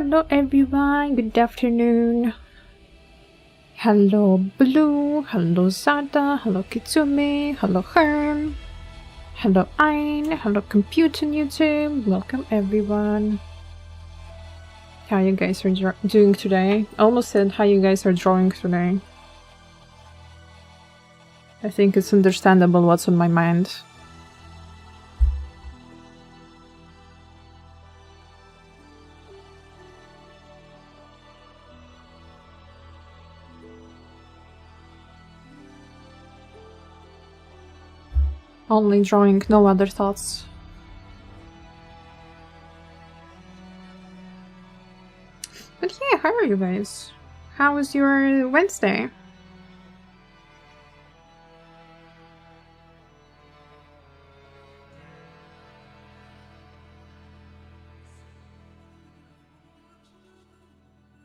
Hello everyone. Good afternoon. Hello Blue. Hello Zada. Hello Kitsumi. Hello Herm. Hello Ein. Hello Computer YouTube. Welcome everyone. how you guys are doing today. I almost said how you guys are drawing today. I think it's understandable what's on my mind. Only drawing, no other thoughts. But yeah, how are you guys? How was your Wednesday?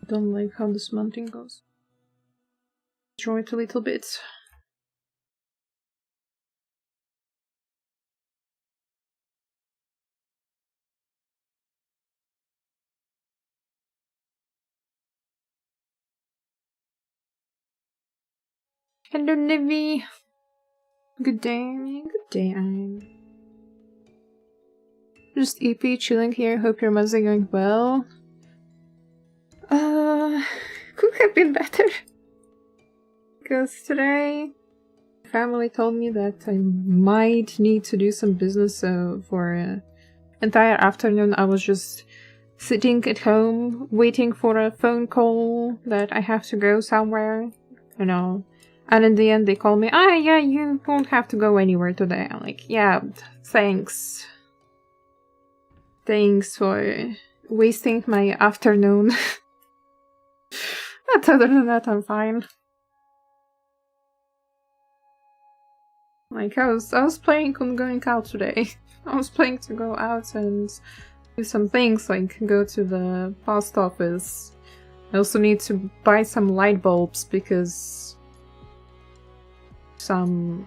I don't like how this mountain goes. Draw it a little bit. Hello, Livy. Good day. Good day, I'm just EP chilling here. Hope your months are going well. Could have been better. Because today, family told me that I might need to do some business, so for an entire afternoon I was just sitting at home waiting for a phone call that I have to go somewhere, you know. And in the end they call me, yeah, you won't have to go anywhere today. I'm like, yeah, thanks. Thanks for wasting my afternoon. But other than that, I'm fine. Like, I was planning on going out today. I was planning to go out and do some things, like go to the post office. I also need to buy some light bulbs because some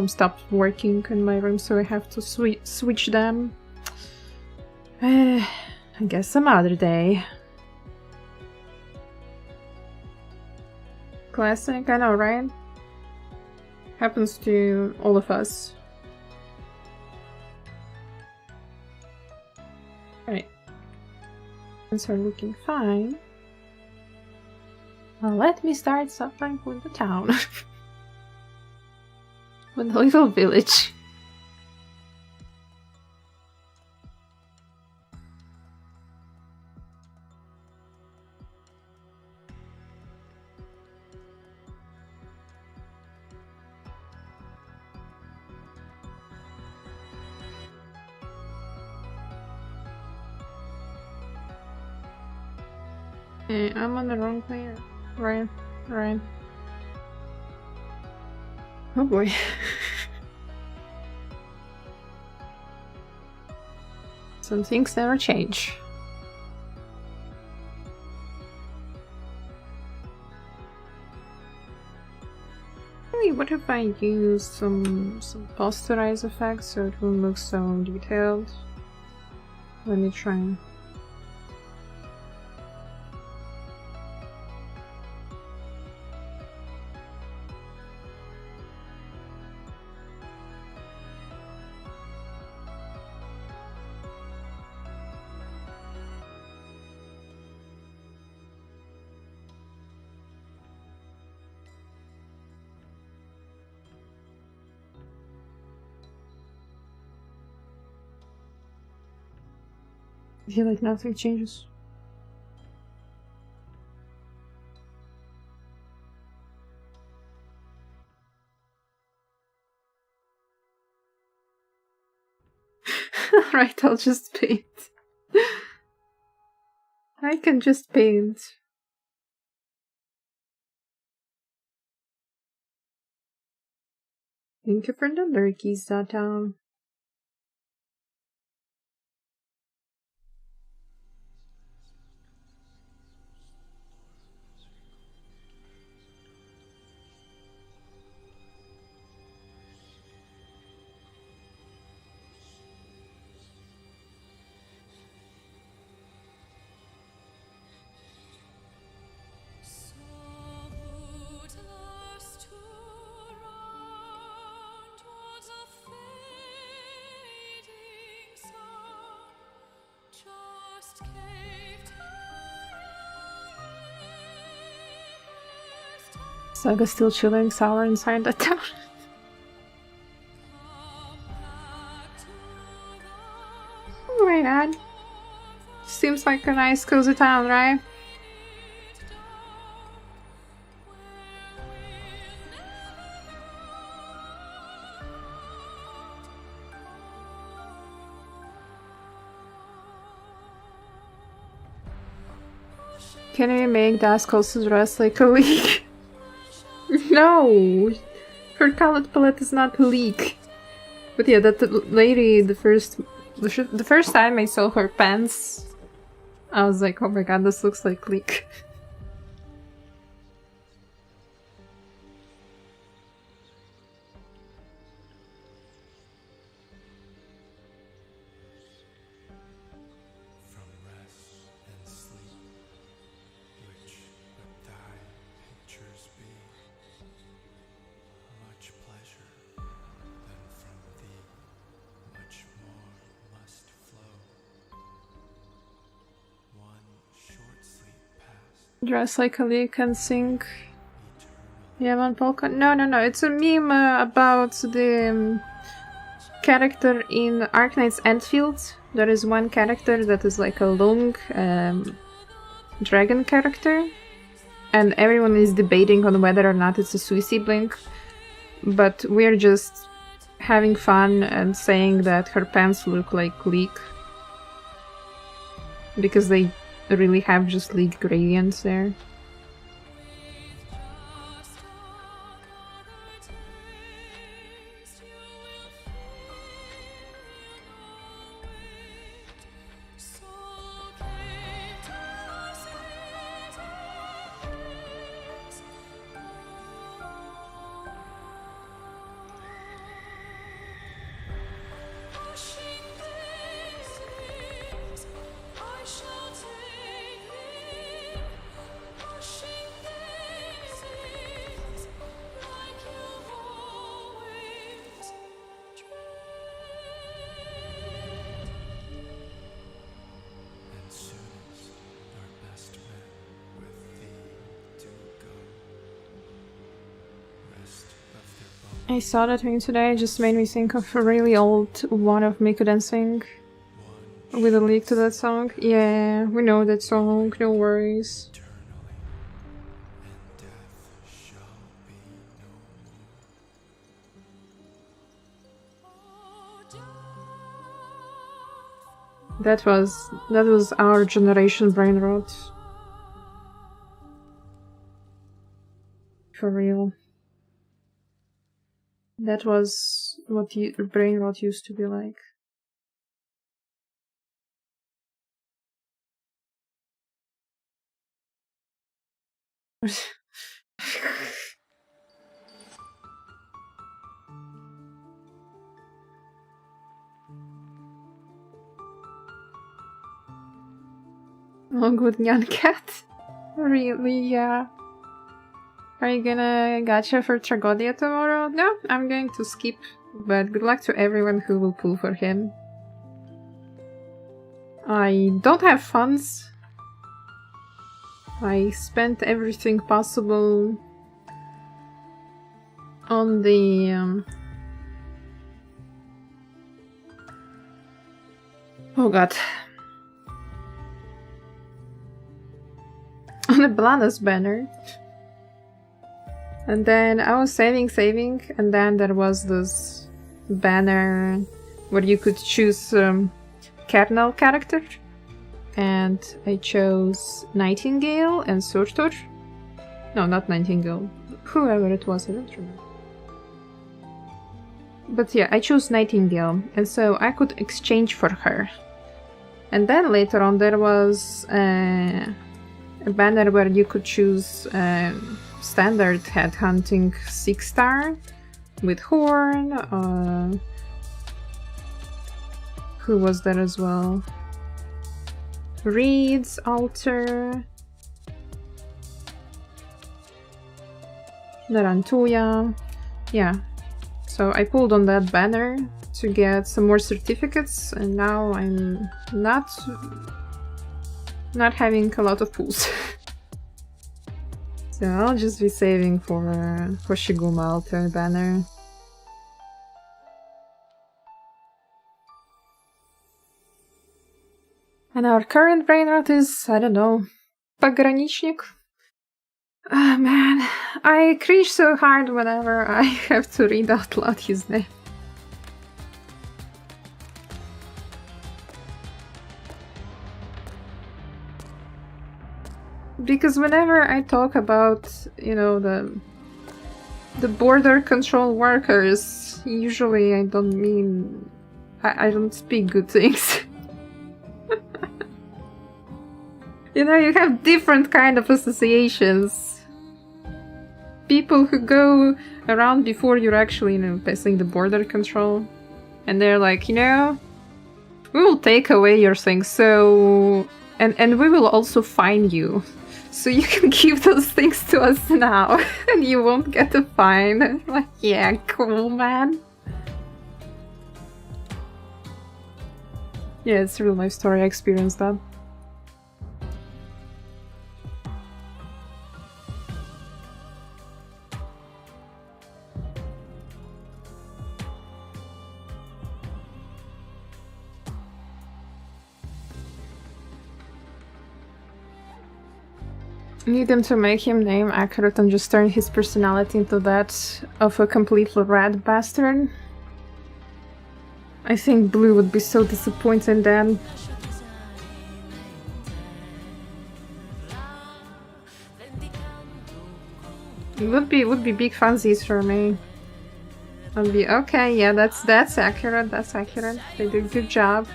stopped working in my room, so I have to switch them. I guess some other day. Classic, I know, right? Happens to all of us. Right. Things are looking fine. Well, let me start suffering with the town. With the little village. I'm on the wrong player. Right. Oh boy. Some things never change. Really, what if I use some posterize effects so it won't look so detailed? Let me try. I feel like nothing changes. Right, I'll just paint. I can just paint. Thank you for the lurkies, Data. Saga's still chilling sour inside the town. Why not? Seems like a nice cozy town, right? Can we make Dusk also dress like a leek? No! Her color palette is not leek. But yeah, that lady, the first time I saw her pants, I was like, oh my god, this looks like leek. Dress like a leek and sing Yaman Polka. No, it's a meme about the character in Arknights Enfield. There is one character that is like a long dragon character, and everyone is debating on whether or not it's a Sui sibling, but we're just having fun and saying that her pants look like leek because they really have just leek gradients there. I saw that meme today, it just made me think of a really old one of Miku dancing with a leak to that song. Yeah, we know that song, no worries. That was our generation brain rot. For real. That was what brain rot used to be like. Oh, good young cat. Really, yeah. Are you gonna gacha for Tragodia tomorrow? No, I'm going to skip, but good luck to everyone who will pull for him. I don't have funds. I spent everything possible on the... Oh god. On the Blanas banner. And then I was saving, and then there was this banner where you could choose kernel character. And I chose Nightingale and Surtur. No, not Nightingale. Whoever it was, I don't remember. But yeah, I chose Nightingale, and so I could exchange for her. And then later on there was a banner where you could choose standard headhunting 6-star with Horn. Who was there as well? Reeds, Alter, Narantuya. Yeah, so I pulled on that banner to get some more certificates, and now I'm not having a lot of pulls. So I'll just be saving for Shiguma altar banner. And our current brain rot is, I don't know, Pogranичник? Ah, man, I cringe so hard whenever I have to read out loud his name. Because whenever I talk about, you know, the border control workers, usually I don't mean... I don't speak good things. You know, you have different kind of associations. People who go around before you're actually, you know, passing the border control. And they're like, you know, we will take away your things, so... And we will also fine you. So you can give those things to us now, and you won't get a fine. Like, yeah, cool, man. Yeah, it's a real life story, I experienced that. Need them to make him name accurate and just turn his personality into that of a completely red bastard. I think Blue would be so disappointed then. It would be big funsies for me. I'd be okay, yeah, that's accurate, that's accurate. They did a good job.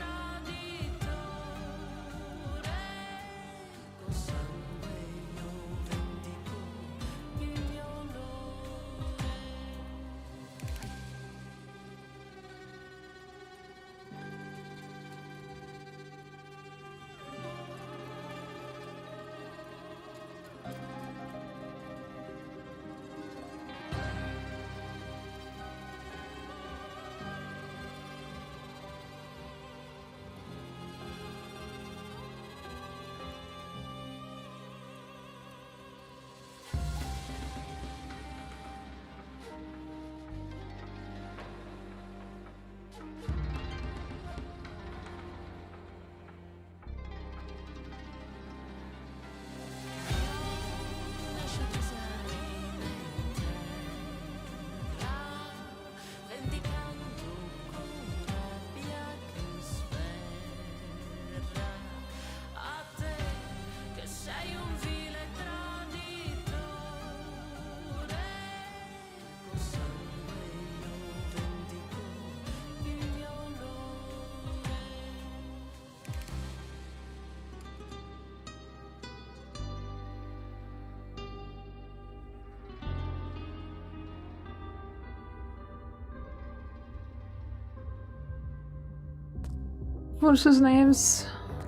What's his name's?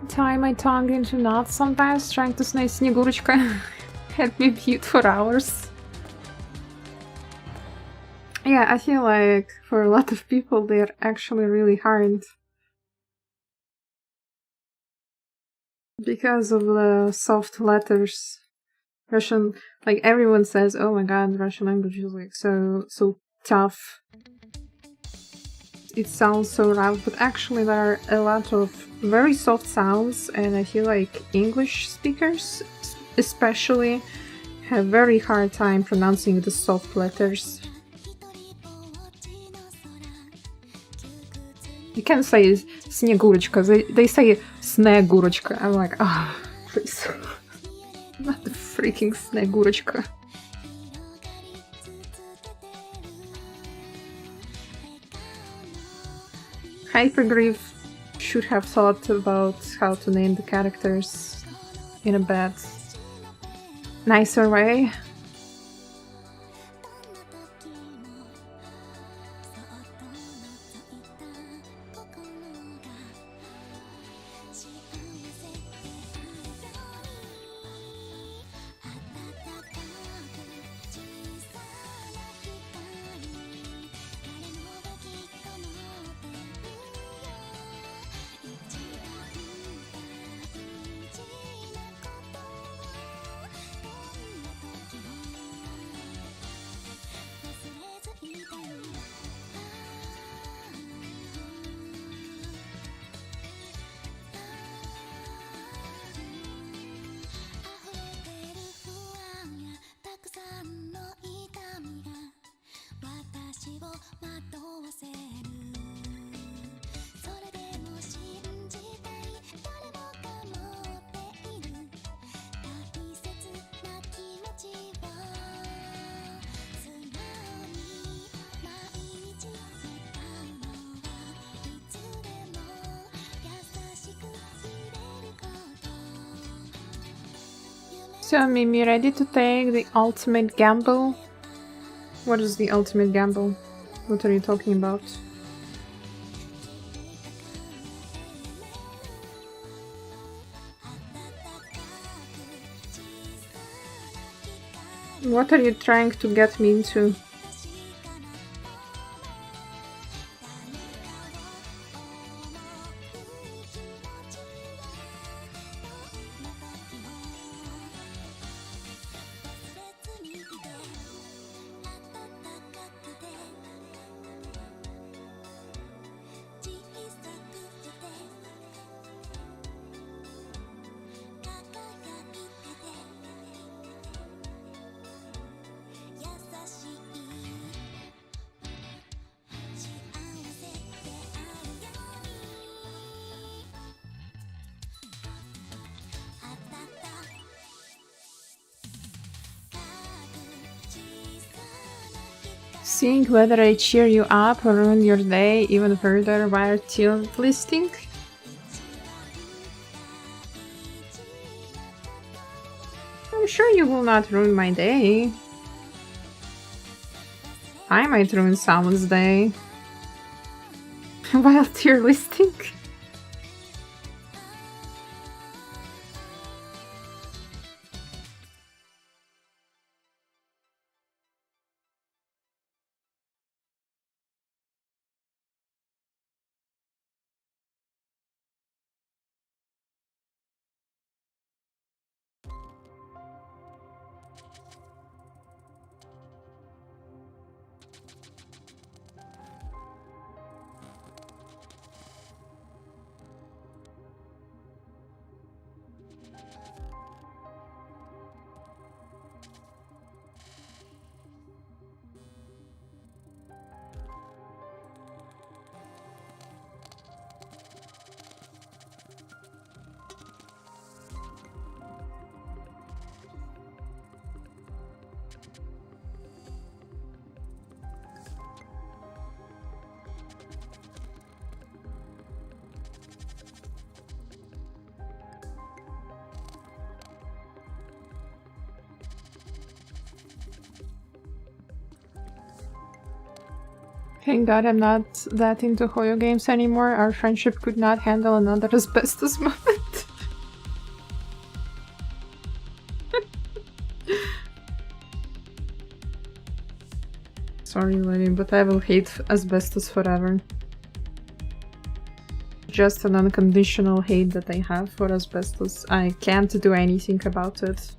Tie my tongue into knots sometimes, trying to say Снегурочка had me mute for hours. Yeah, I feel like for a lot of people they're actually really hard. Because of the soft letters. Russian, like everyone says, oh my god, Russian language is like so tough. It sounds so rough, but actually there are a lot of very soft sounds, and I feel like English speakers especially have very hard time pronouncing the soft letters. You can't say Снегурочка, they say Снегурочка. I'm like, ah, oh, please. Not the freaking Снегурочка. Hypergriff should have thought about how to name the characters in a nicer way. So, Mimi, ready to take the ultimate gamble? What is the ultimate gamble? What are you talking about? What are you trying to get me into? Seeing whether I cheer you up or ruin your day even further via tier listing? I'm sure you will not ruin my day. I might ruin someone's day. While tier listing? Thank God I'm not that into Hoyo games anymore. Our friendship could not handle another asbestos moment. Sorry, Lenny, but I will hate asbestos forever. Just an unconditional hate that I have for asbestos. I can't do anything about it.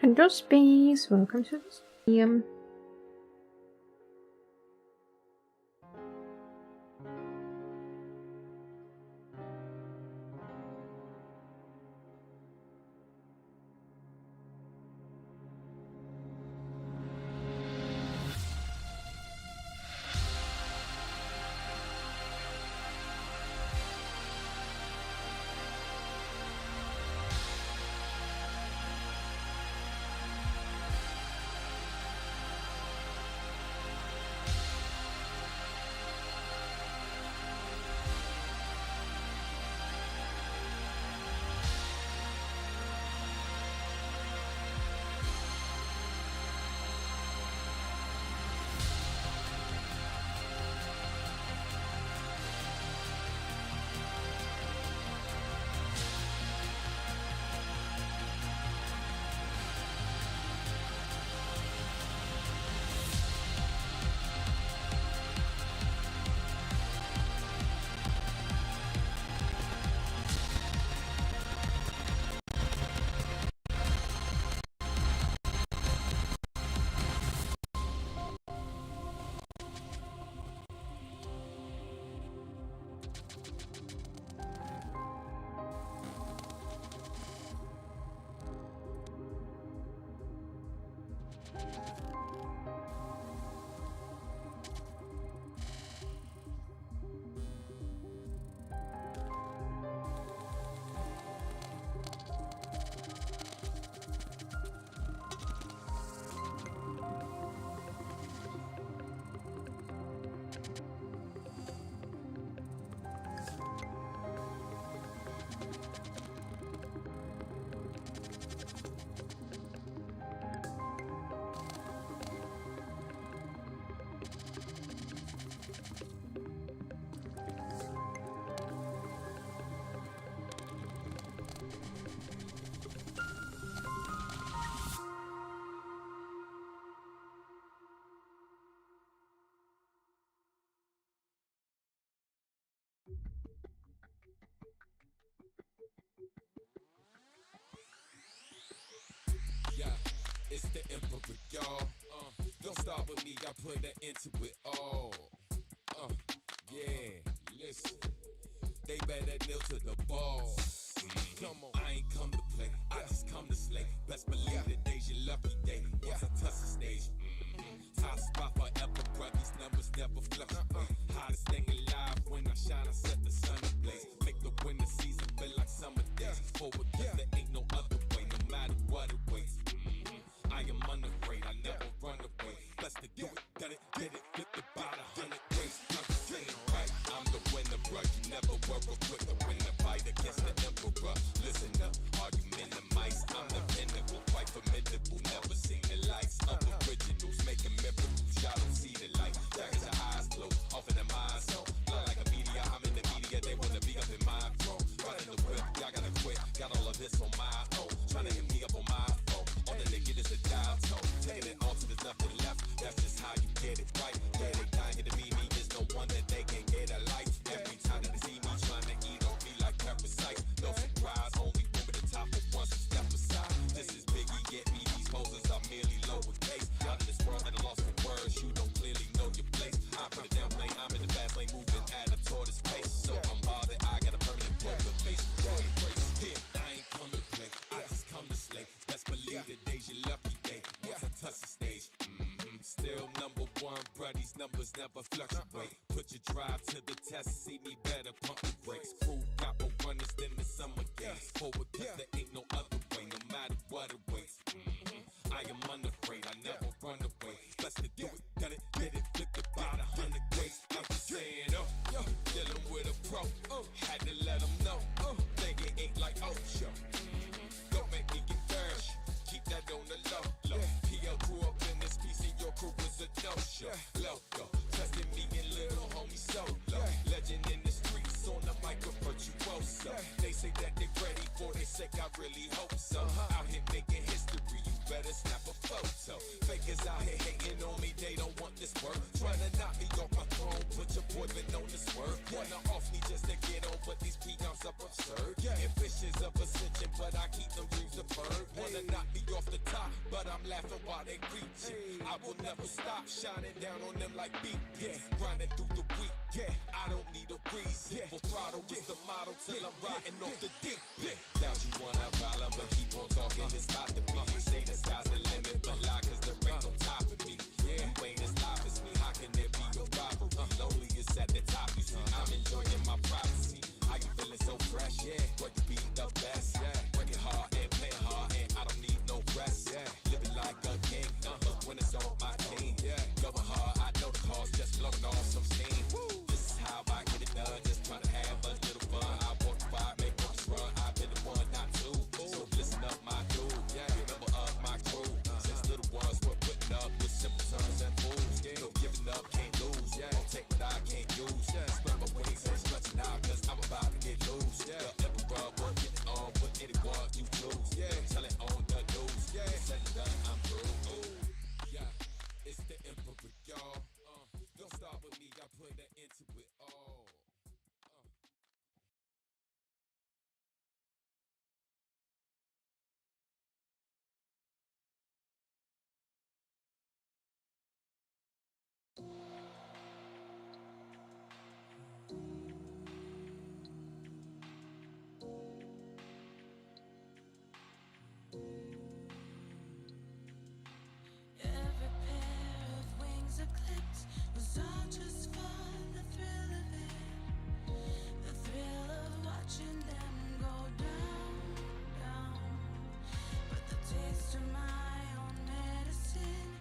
Hello space, welcome to the stream. It's the emperor, y'all. Don't start with me, I put an end to it all. Yeah, listen. They better kneel to the ball. Come on, I ain't come to play, I just come to slay. Best believe today's your lucky day. Once I touch the stage, top spot forever, bruh. These numbers never fluctuate. Hottest thing alive, when I shine, I set the sun ablaze. Make the winter season feel like summer days. Forward, there ain't no other way, no matter what it weighs. I am unafraid, I never run away. Blessed to do it, done it, did it, flipped about 100 ways. I'm just saying, right, I'm the winner, bruh. You never were a quitter when the fight against the emperor. Listen up, are you minimized? I'm the pinnacle, quite formidable. Never seen the lights of originals, making miracles. Y'all don't see the light, daggers your eyes closed, off in the mind zone. Not like a media, I'm in the media, they wanna be up in my throne. Running the whip, y'all gotta quit, got all of this on my own. Trying to hit me up on my phone, all that they get is a dial tone. Taking it off till there's nothing left, that's just how you get it right. Yeah, they dying to be me, it's no wonder they can't get a life. Every time that they see me trying to eat on me like parasites. No surprise, only room at the top at once to step aside. This is Biggie, get me, these poses are merely lowercase. Out in this world at a loss for words, you don't clearly know your place. I put it down plain, I'm in the fast lane moving at a tortoise pace. So I'm bothered, I got a permanent poker face. Here, I ain't come to play, I just come to slay. Best believe today's your lucky day, once I touch the stage. Still number one, bruh, these numbers never fluctuate. Put your drive to the test, see me better pump the brakes. Crew got more runners than the summer games. Forward, cause there ain't no other way, no matter what it weighs. I am unafraid, I never run away. Blessed to do it, done it, did it, flipped about 100 ways. I'm just saying, dealing with a pro, had to let them know, think it ain't like, show. Don't make me get dirty, keep that on the low. PL grew up in this piece and your crew was a no-show. Loco, trusting me and little homie solo. Legend in the streets, on the mic with virtuoso. They say that they ready for their sake, I really hope so. Out here making history, you better snap a photo. Fakers out here hating on me, they don't want this work. Trying to knock me off my throne, put your boy been on the swerve. Wanna off me just to get on, but these peons up absurd. Ambitions of ascension, but I keep them dreams deferred. Wanna knock me off the top, I will never stop shining down on them like beat. Yeah, grinding through the week. Yeah, I don't need a reason. For throttle is the model till I'm riding off the deep. Now she wanna follow, but keep on talking. It's about to be. Say the sky's the limit, but lie 'cause there ain't no top of me. Yeah, you ain't as live as me. How can there be a rivalry? Lonely is at the top. You see, I'm enjoying my privacy. How you feeling so fresh? Yeah, what you be the best? Yeah, working hard and playing hard, and I don't need no rest. Yeah, living like a king. But when it's on my team, yeah, going hard. I know the cause, just blowing off some steam. This is how I get it done. Just trying to have a little fun. I walk the fire, make folks run. I've been the one, not two. So listen up, my dude. Yeah, remember of my crew. Since little ones were putting up with simple sons and fools. No giving up, can't lose. Yeah, won't take what I can't use. Yeah, spread my wings and stretching out, 'cause I'm about to get loose. Yeah, the emperor will get it on with anyone you choose. Yeah, tell it on the news. Yeah, said and done, I'm through. Yeah, it's the emperor, y'all. Don't start with me, I put an end to it all. Every pair of wings eclipsed was all just for the thrill of it. The thrill of watching them go down, down. But the taste of my own medicine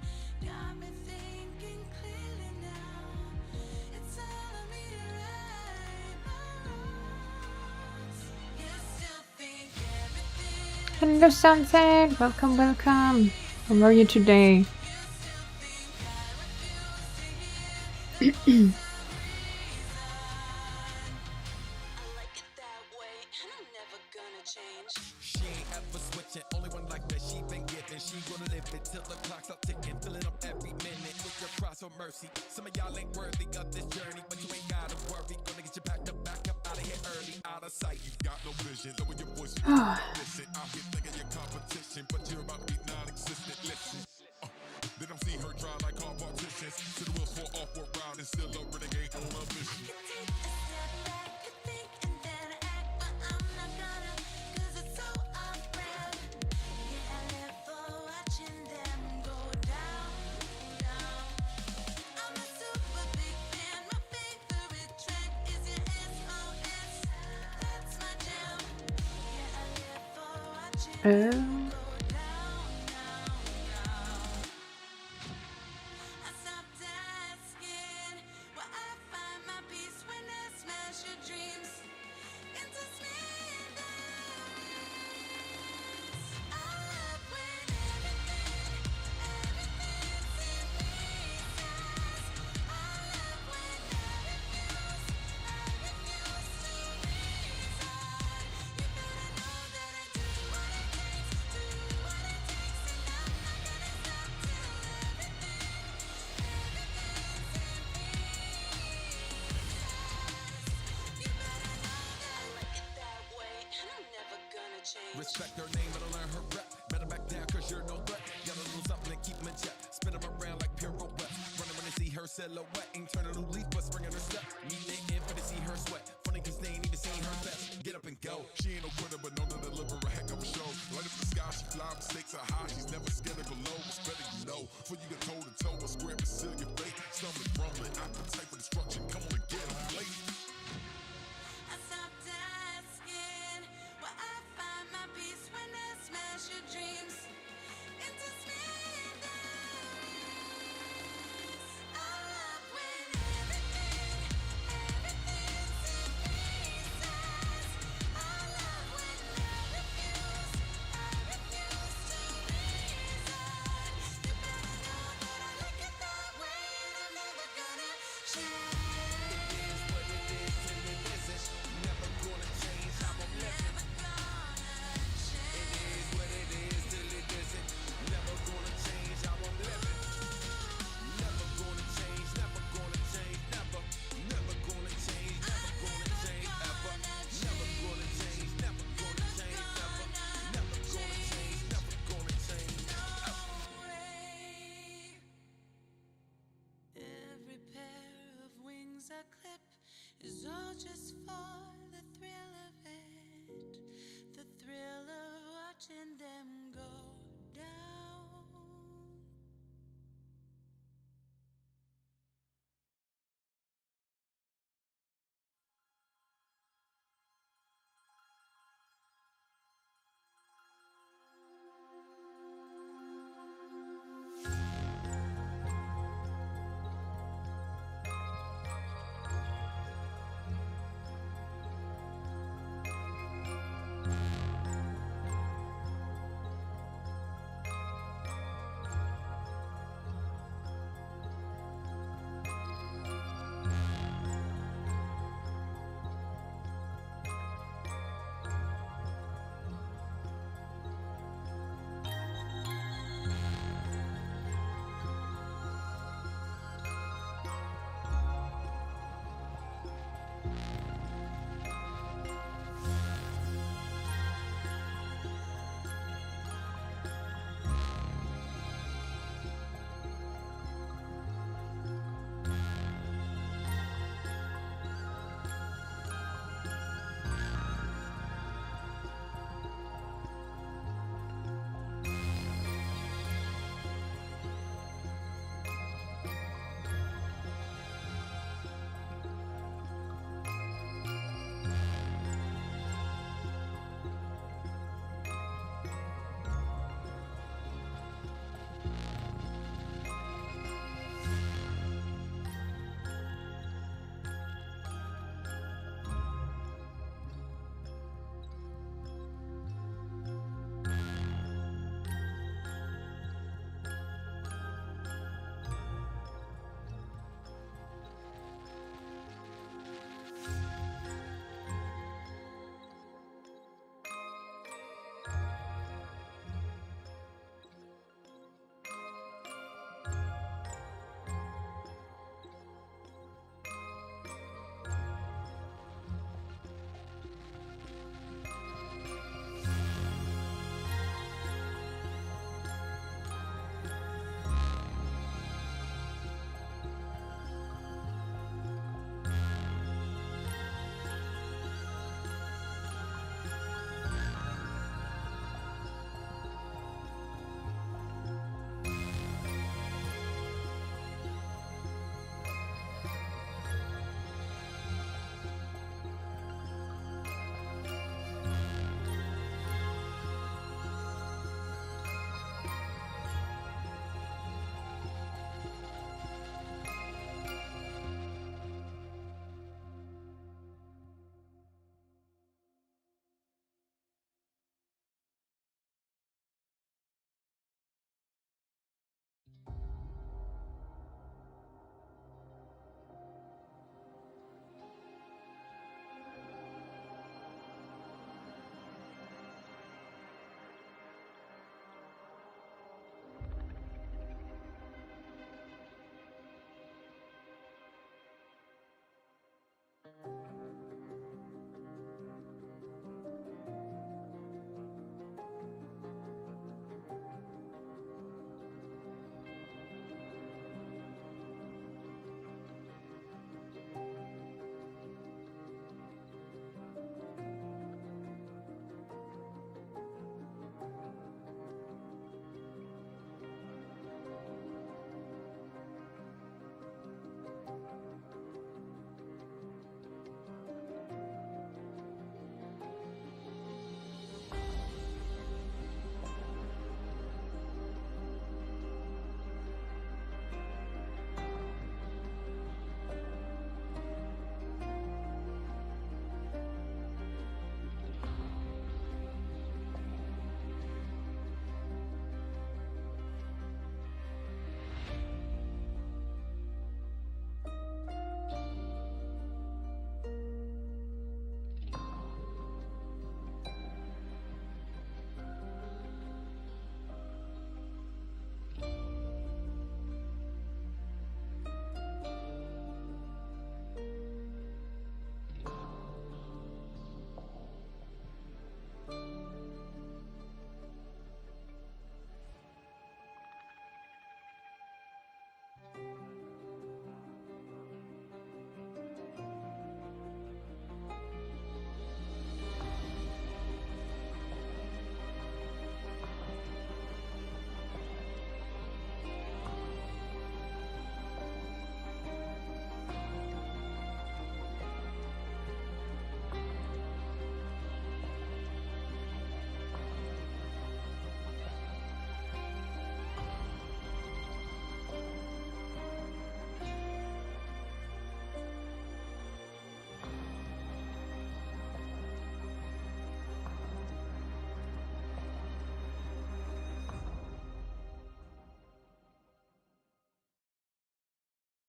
got me thinking clearly now. It's telling me to right my wrongs. You still think everything. Hello, Sunset. Welcome, welcome. How are you today? She ain't ever switching, only one like that she been getting. She gonna live it till the clock stop ticking, filling up every minute with your cross or mercy. Some of y'all ain't worthy of this journey, but you ain't gotta worry. Gonna get you back up out of here early, out of sight. You got no vision, lower your voice. Listen, out here thinking your competition, but you're about to be non-existent. Listen, they don't see her dry like all politicians. To the wheels fall off, we're round and still a renegade on a mission. Oh. Respect her name, better learn her rep. Better back down, 'cause you're no threat. Got a little something to keep in check. Spin them around like pirouettes. Running when they see her silhouette. Ain't turn a new leaf, but springing her step. Meet the end for to see her sweat. Funny 'cause they ain't even seen her best. Get up and go. She ain't no quitter, but known to deliver a heck of a show. Light up the sky, she fly, mistakes are high. She's never scared to go low. It's better you know. For you get toe to toe, a square Brazilian fate. Stomach rumbling, appetite for destruction. Come on and get them late.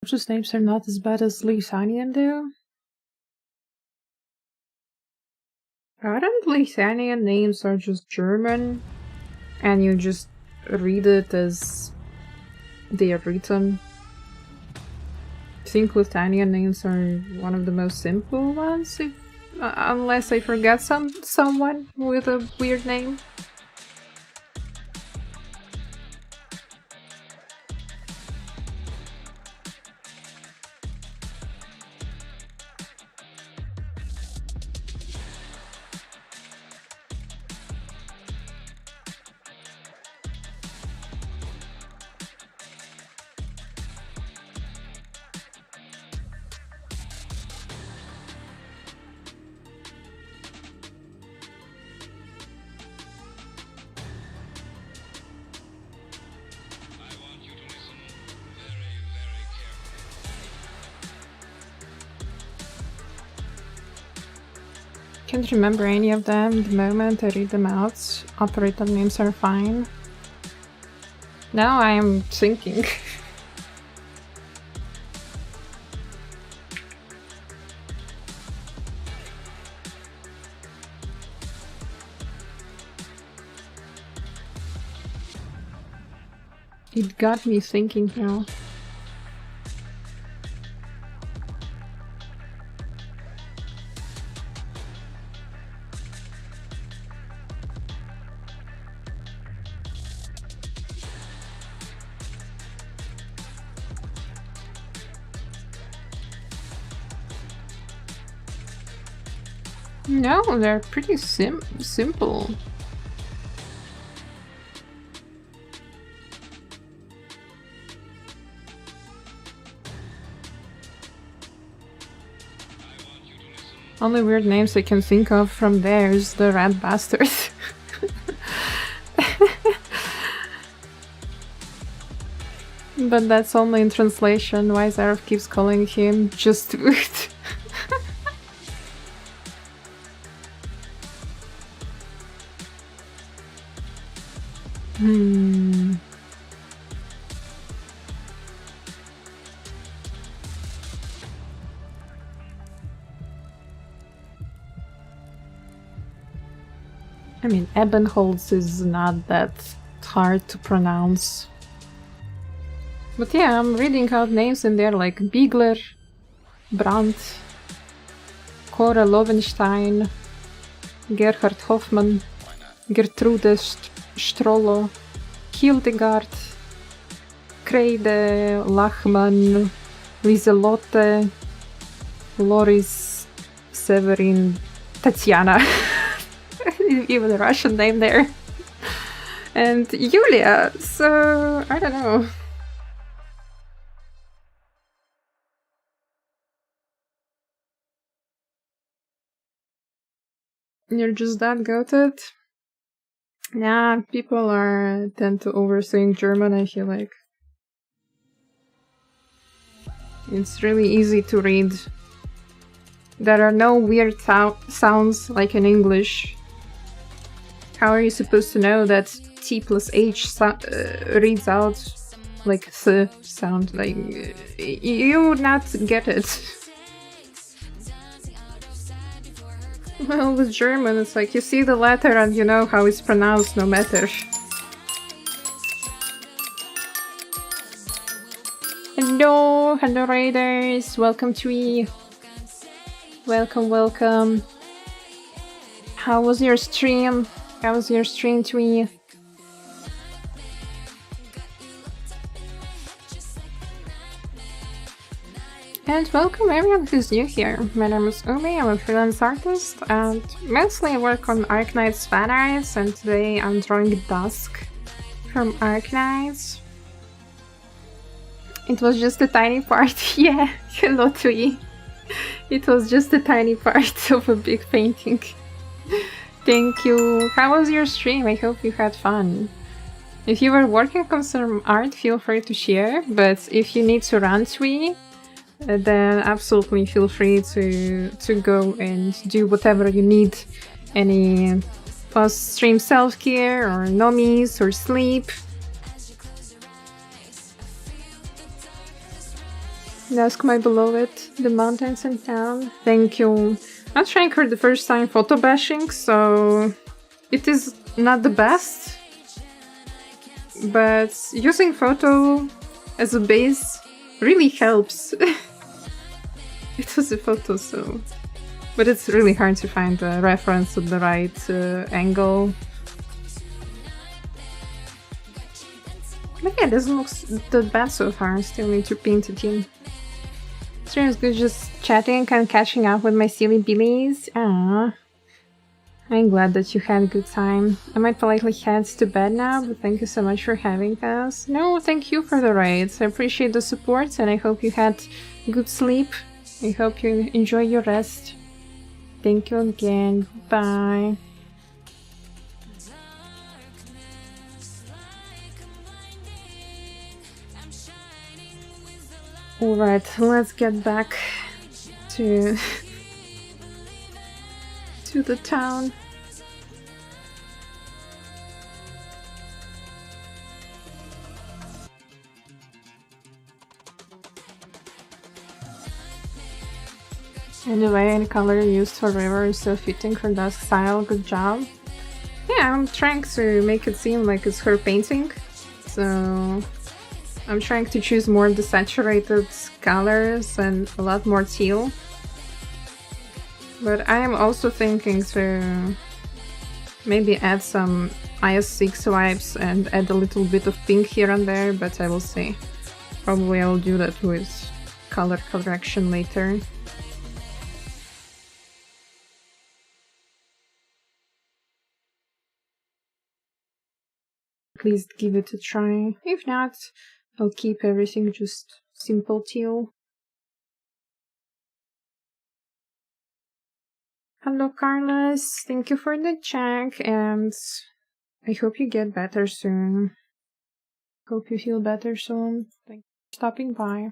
Just names are not as bad as Lithuanian though. Aren't Lithuanian names are just German and you just read it as they are written? I think Lithuanian names are one of the most simple ones, unless I forget someone with a weird name. Can't remember any of them the moment I read them out. Operator names are fine. Now I am thinking. It got me thinking now. No, they're pretty simple. Only weird names I can think of from there is the rat bastard. But that's only in translation. Why Zarov keeps calling him just weird. I mean, Ebenholz is not that hard to pronounce. But yeah, I'm reading out names in there like Biegler, Brandt, Cora Lovenstein, Gerhard Hoffmann, Gertrude Strollo, Hildegard, Kreide, Lachmann, Lieselotte, Loris, Severin, Tatiana. Even a Russian name there. And Yulia, so I don't know. You're just that goated? Nah, people tend to overthink German, I feel like. It's really easy to read. There are no weird sounds like in English. How are you supposed to know that T plus H reads out like th sound? Like, you would not get it. Well, with German, it's like you see the letter and you know how it's pronounced no matter. Hello raiders, welcome to me. Welcome. How was your stream? How was your stream, Twee? And welcome everyone who's new here. My name is Umi, I'm a freelance artist, and mostly I work on Arknights fan arts, and today I'm drawing Dusk from Arknights. It was just a tiny part, yeah, hello Twee. It was just a tiny part of a big painting. Thank you. How was your stream? I hope you had fun. If you were working on some art, feel free to share, but if you need to run Twee, then absolutely feel free to go and do whatever you need. Any post-stream self-care or nomies or sleep. Dusk, my beloved, the mountains and town. Thank you. I'm trying for the first time photo bashing, so it is not the best, but using photo as a base really helps. It was a photo, so... But it's really hard to find a reference at the right angle. But yeah, it doesn't look that bad so far. Still need to paint it in. Stream is good, just chatting and catching up with my silly billies. Aww. I'm glad that you had a good time. I might politely head to bed now, but thank you so much for having us. No, thank you for the raids. I appreciate the support and I hope you had good sleep. I hope you enjoy your rest. Thank you again. Bye. Alright, let's get back to the town. Anyway, the color used for River is so fitting for Dusk style, good job. Yeah, I'm trying to make it seem like it's her painting, so I'm trying to choose more desaturated colors and a lot more teal. But I am also thinking to maybe add some IS6 vibes and add a little bit of pink here and there, but I will see. Probably I will do that with color correction later. At least give it a try. If not, I'll keep everything just simple teal. Hello Carlos, thank you for the check and I hope you get better soon. Hope you feel better soon. Thanks for stopping by.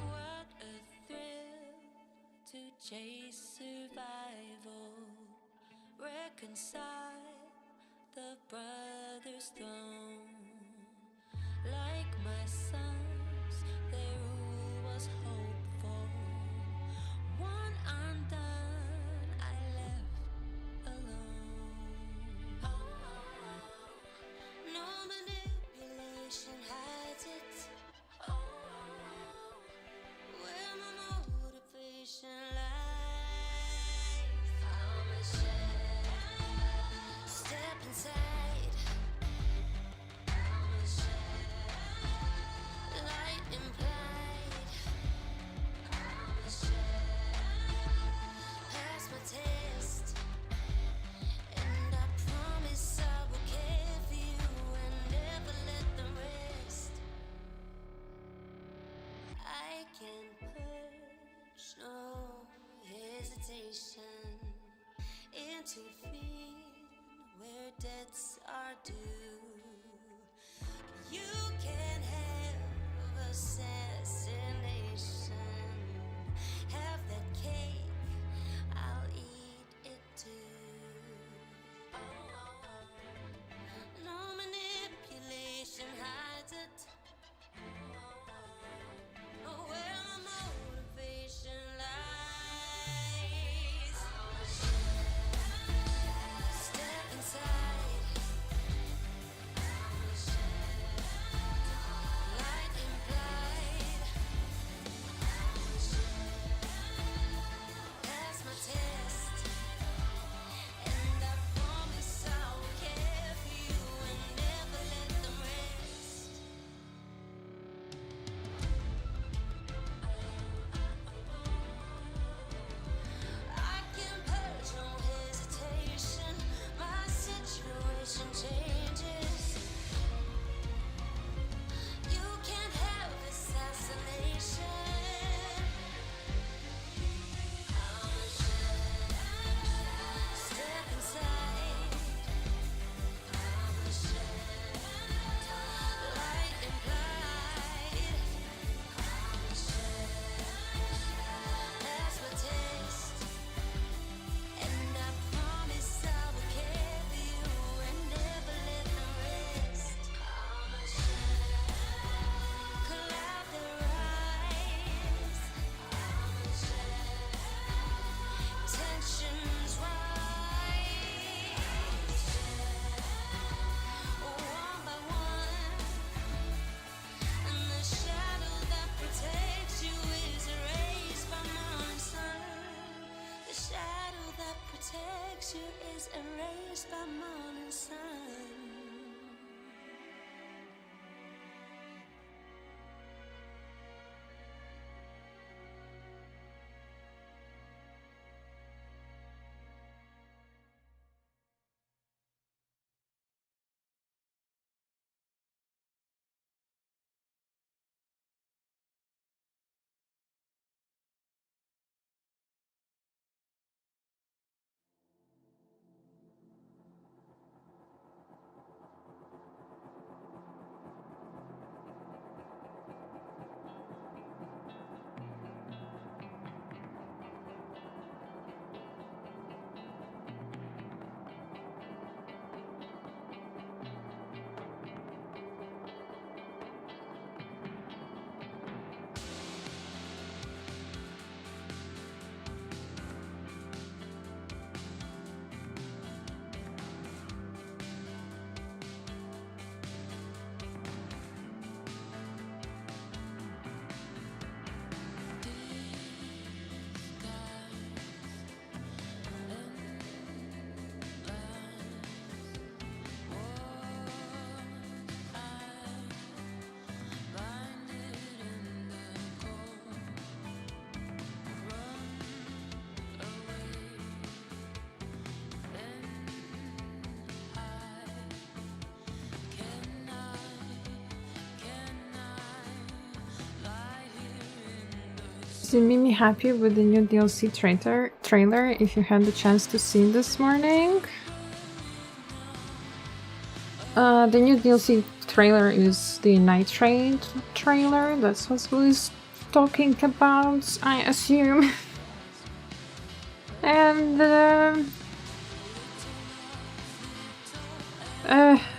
What a thrill to chase survival, reconcile the brother's throne. Like my sons, their rule was hopeful. One undone, I left alone. No manipulation hides it. Where my motivation lies. I'm a share. Step inside. I'm a share. Light implied. I'm a share. Pass my test. And I promise I will care for you and never let them rest. I can purge, no hesitation. Intervene where debts are due. You can have assassination. Have that cake, I'll eat it too. No manipulation hides it. Where my motivation lies. Step inside. Light implied. days erased by morning sun. You made me happy with the new DLC trailer. If you had the chance to see this morning, the new DLC trailer is the Night Train trailer. That's what Will's talking about, I assume. And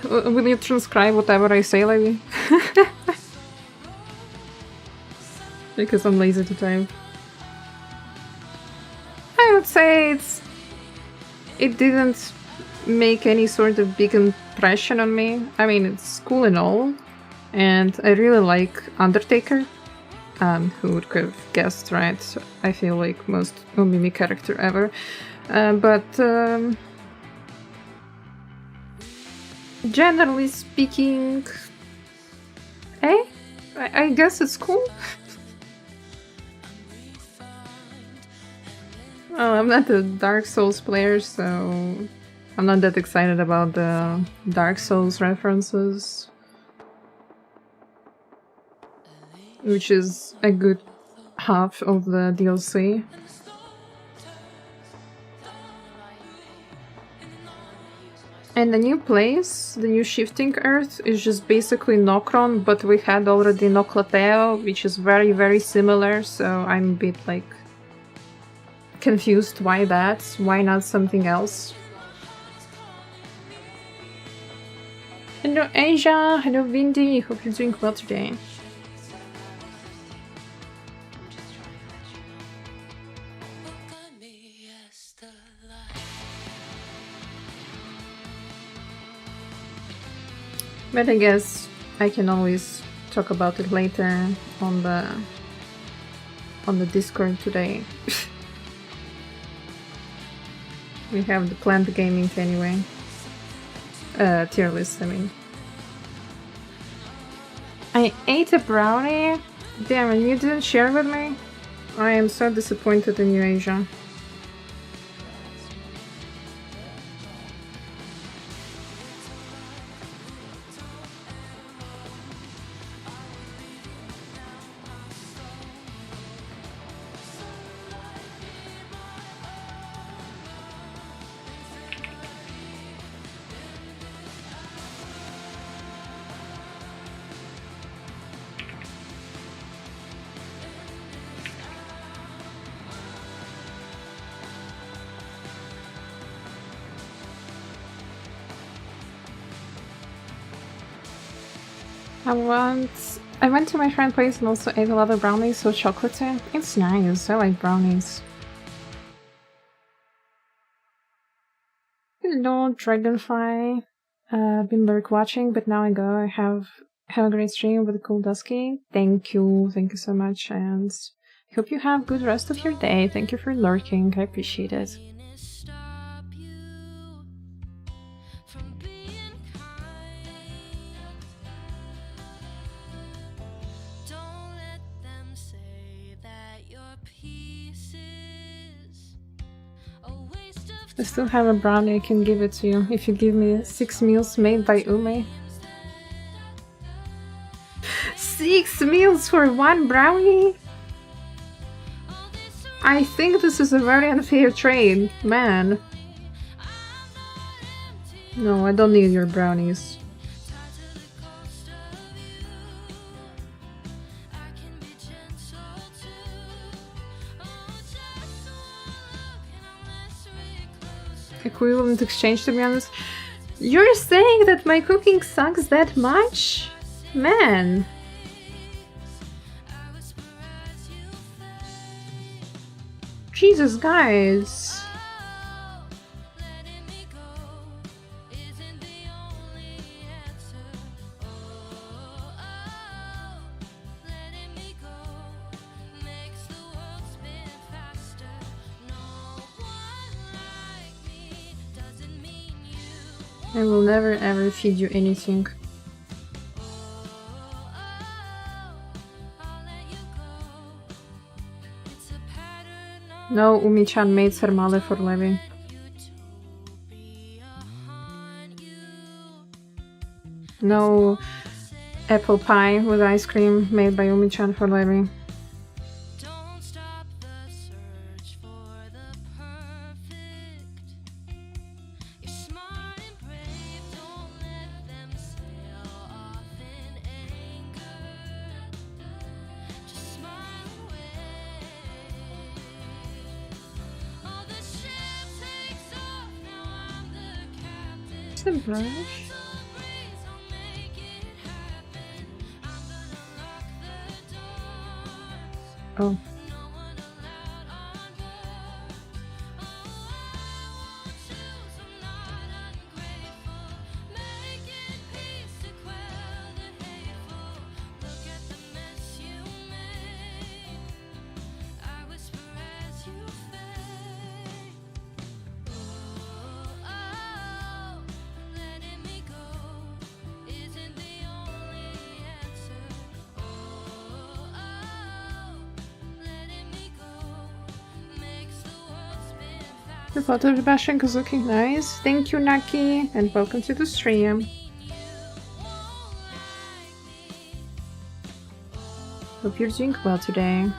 will you transcribe whatever I say, Levy? Because I'm lazy to type. I would say it didn't make any sort of big impression on me. I mean, it's cool and all, and I really like Undertaker. Who would have guessed, right? I feel like most Umimi character ever. But generally speaking, I guess it's cool. Oh, I'm not a Dark Souls player, so I'm not that excited about the Dark Souls references. Which is a good half of the DLC. And the new place, the new Shifting Earth, is just basically Nokron, but we had already Noklateo, which is very, very similar, so I'm a bit like confused why that, why not something else. Hello Asia, hello Vindy, hope you're doing well today. But I guess I can always talk about it later on the Discord today. We have the planned gaming anyway. Tier list, I mean. I ate a brownie? Damn, and you didn't share with me? I am so disappointed in you, Asia. I went to my friend's place and also ate a lot of brownies, so chocolatey. It's nice, I like brownies. Hello, Dragonfly. Been lurk watching, but now I go. I have a great stream with a cool Dusky. Thank you so much, and I hope you have good rest of your day. Thank you for lurking, I appreciate it. Stop you I still have a brownie, I can give it to you if you give me 6 meals made by Ume. 6 meals for 1 brownie? I think this is a very unfair trade, man. No, I don't need your brownies. Equivalent exchange, to be honest. You're saying that my cooking sucks that much? Man. Jesus, guys. I will never ever feed you anything. No, Umi-chan made sarmale for Levi. No apple pie with ice cream made by Umi-chan for Levi. The brush. Oh. The photo bashing is looking nice. Thank you, Naki, and welcome to the stream. Hope you're doing well today.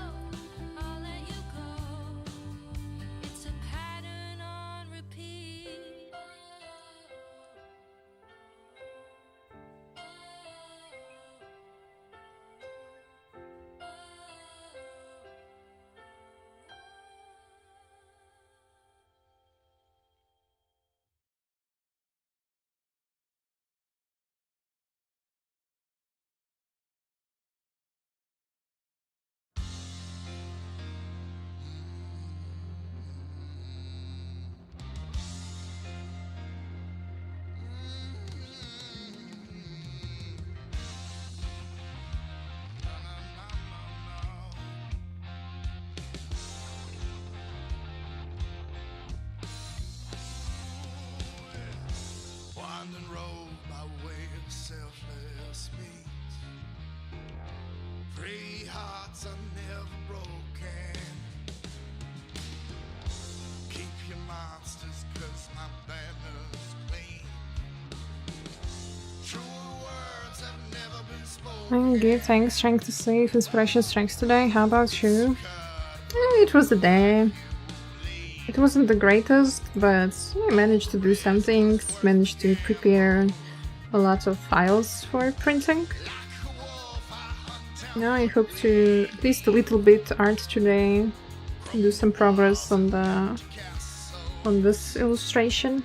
I'm good, thanks. Trying to save inspiration strength today. How about you? It was a day. It wasn't the greatest, but I managed to do some things. Managed to prepare a lot of files for printing. Now I hope to at least a little bit art today. Do some progress on this illustration.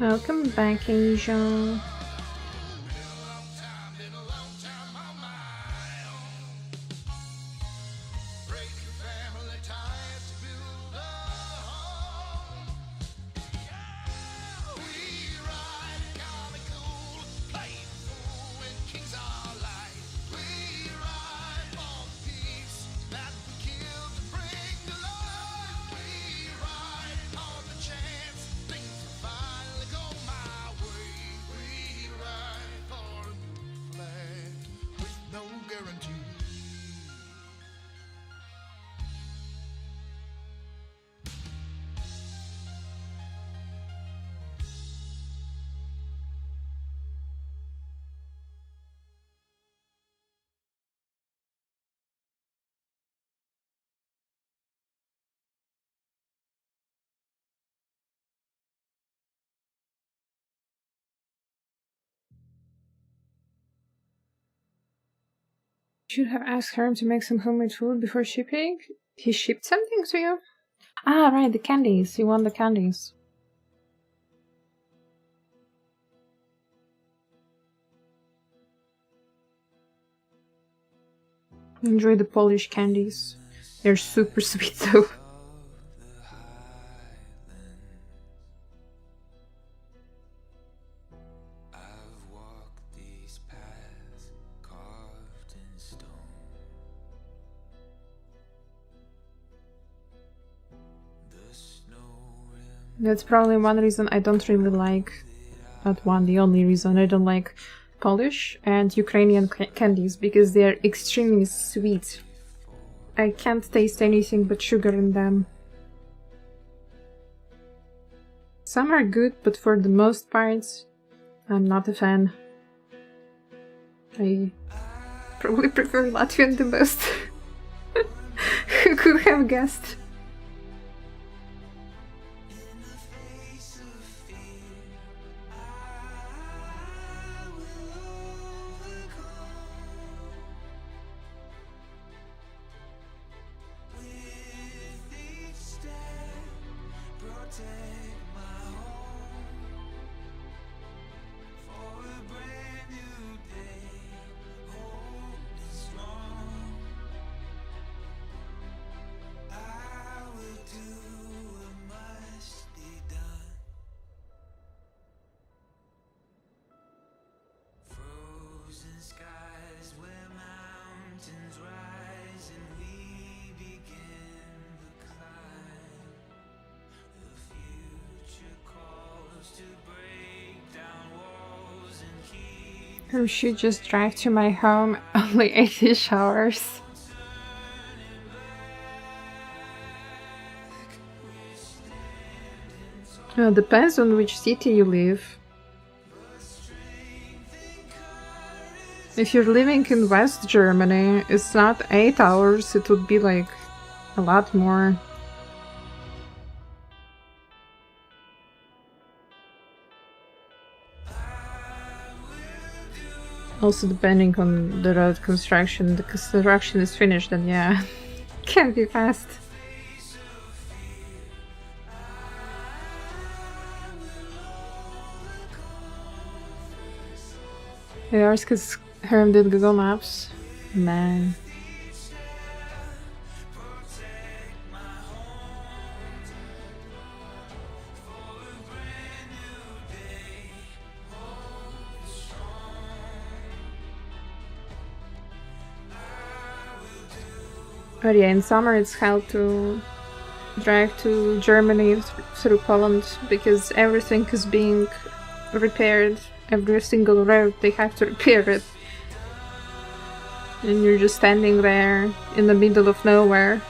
Welcome back, Asia. Should have asked Herm to make some homemade food before shipping. He shipped something to you? Ah, right, the candies. You want the candies. Enjoy the Polish candies. They're super sweet though. That's probably one reason I don't really like, not one, the only reason I don't like Polish and Ukrainian candies, because they're extremely sweet. I can't taste anything but sugar in them. Some are good, but for the most part, I'm not a fan. I probably prefer Latvian the most. Who could have guessed? Or should just drive to my home, only 80 hours. Well, depends on which city you live. If you're living in West Germany, it's not 8 hours, it would be like a lot more. Also depending on the road construction. The construction is finished, then yeah, can be fast. Yours because Herm did Google Maps. Man. But yeah, in summer it's hard to drive to Germany through Poland because everything is being repaired. Every single road they have to repair it. And you're just standing there in the middle of nowhere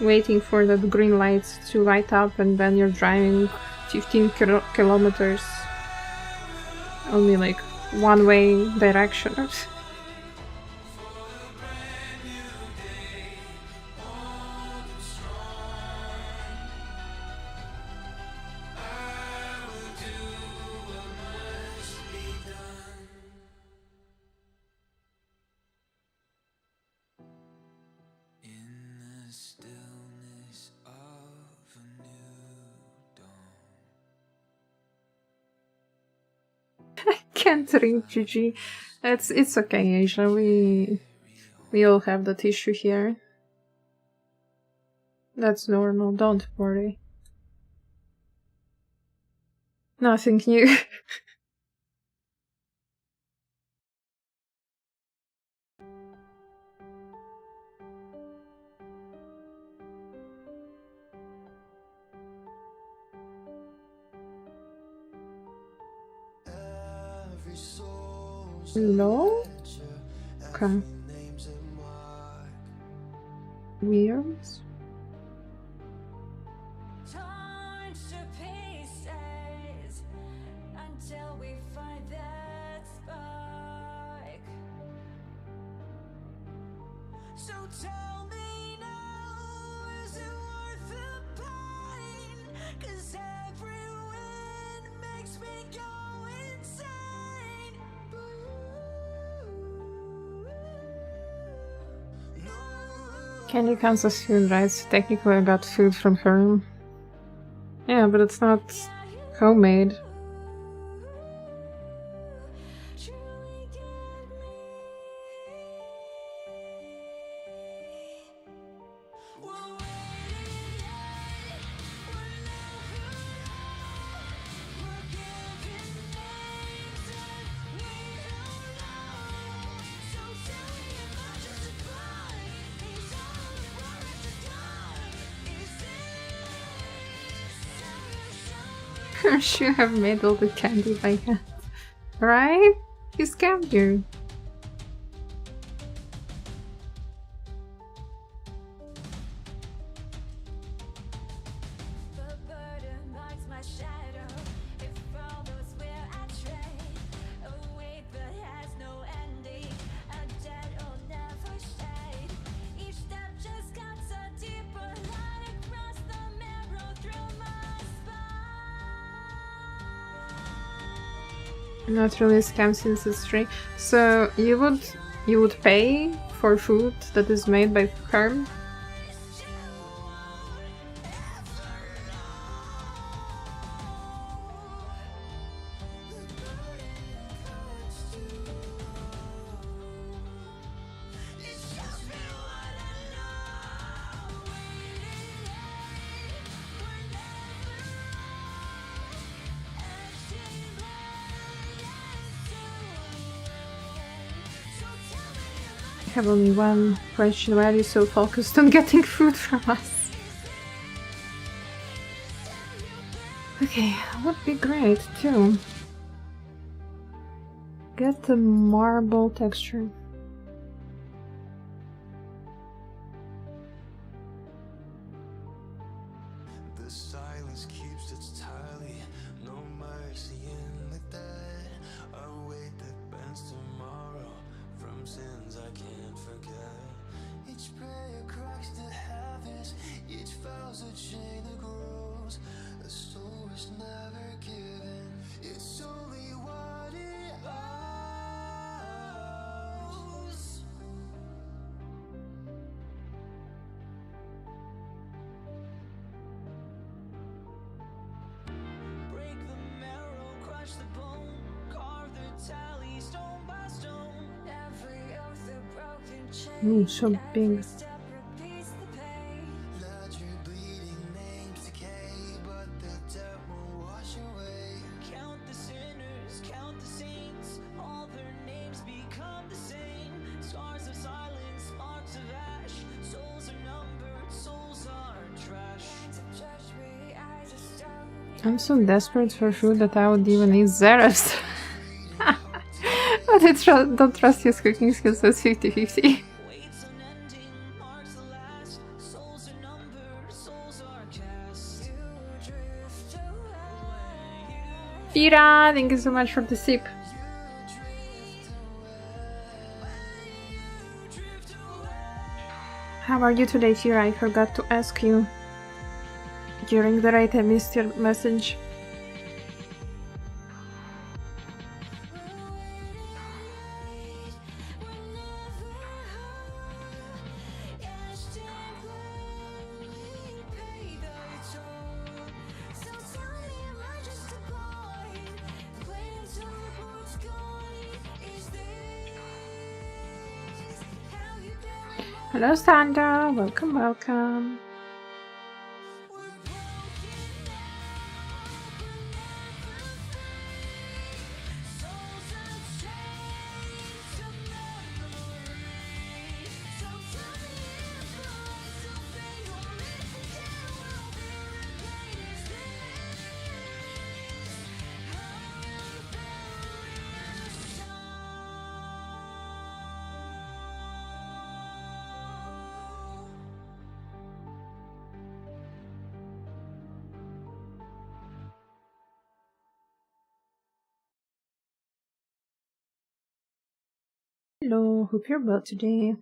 waiting for the green lights to light up, and then you're driving 15 kilometers only like one way direction. can't drink, GG. It's okay, Asia. We all have that issue here. That's normal, don't worry. Nothing new. No? Okay. Weird. Torn to pieces until we find that spark. So tell me now, is it worth the pain? 'Cause every win makes me go insane. Candy counts as food, right? So technically I got food from her. Yeah, but it's not homemade. Truly get me. We're waiting yet. We're never wrong. We're giving names and we don't know. So tell me, am I just a blind? Is all the words are done? Is this Should have made all the candy by hand. Right? He scammed you. The burden lights my shadow. It follows where I tread. A weight that has no ending. A debt will never shade. Each step just cuts a deeper line across the marrow through my spine. Not really a scam since it's free. So you would pay for food that is made by her? I have only one question. Why are you so focused on getting food from us? Okay, would be great too. Get the marble texture. The silence keeps its tally, no mercy in the dead. A weight that bends tomorrow from sins I can't forget. Each prayer cracks the heavens, each vow's a chain that grows. A soul is never given, it's only what it owes. Break the marrow, crush the bone, carve the tally stone by stone. Every oath a broken chain. Ooh, so big. Every step repeats the pain. Let your bleeding names decay, but the debt won't wash away. Count the sinners, count the saints, all their names become the same. Scars of silence, marks of ash, souls are numbered, souls are trash. To judge me as a stone. I'm so desperate for food that I would even eat Zeros. But I don't trust his cooking skills, so it's 50-50. Waits unending, marks the last, souls are numbered, souls are cast. You drift away. Fira, thank you so much for the sip. How are you today, Fira? I forgot to ask you. During the raid, I missed your message. So tell me, am I just a boy? Playing till the board's gone. Hello, Sandra. Welcome, welcome. Hello, hope you're well today.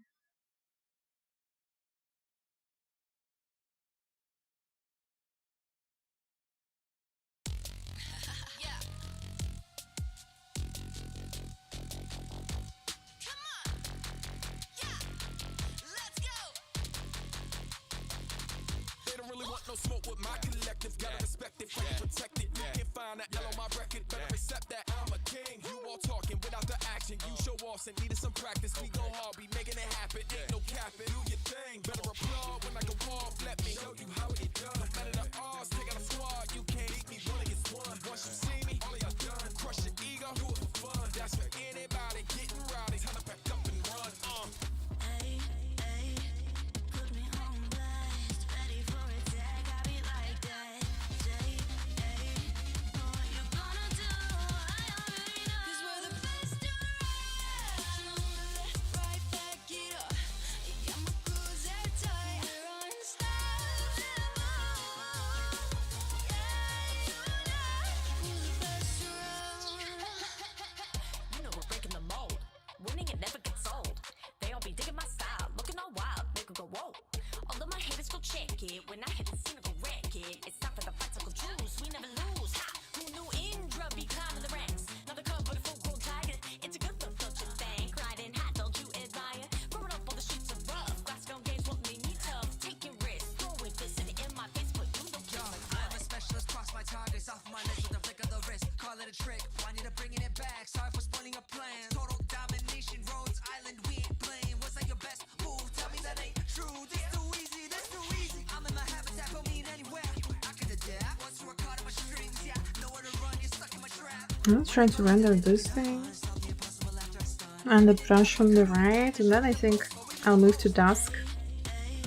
They don't really want no smoke with my collective. Gotta respect it, fight to protect it. You can find that L on my record, better accept that I'm a king. You all talking without the action. You show off and needed some practice. We go hard, be making it happen. Ain't no capping. Do your thing, better applaud when I go off. Let me show you how it done. No matter the odds, take out a squad. You can't beat me, one against one. Once you see me, all of y'all done. Crush your ego, do it for fun. That's for anybody getting rowdy. Time to pack up and run. Ay, ay, put me on blast. Ready for attack, I be like that. Say, ay, know what you gonna do. I already know. 'Cause we're the best around. Right back it up. Yeah, my crew's airtight. We're unstoppable. Yeah, you know we're the best around. You know we're breaking the mold. Winning it never gets old. They all be digging my style, looking all wild, they could go whoa. All of my haters go check it. When I hit the scene, I go wreck it. It's time for the fight to go choose. We never lose. Ha! Who knew Indra be climbing the ranks? Now the cover the full grown tiger. It's a good look, don't you think? Riding high, don't you admire? Growing up on the streets of rough. Glasgow games what made me tough. Taking risks, throwing fists in my face, but you don't care. I'm a specialist, cross my targets off my list with a flick of the wrist. Call it a trick, I need to bringing it back. Sorry for spoiling a plan. Total domination, Rhodes Island, we ain't playing. What's like your best move? Tell me that ain't true. This too easy, this too easy. I'm in my habitat, put me in anywhere. I could adapt. Once you work hard on my strings, yeah. Nowhere to run, you're stuck in my trap. I'm trying to render this thing. And the brush from the right. And then I think I'll move to Dusk.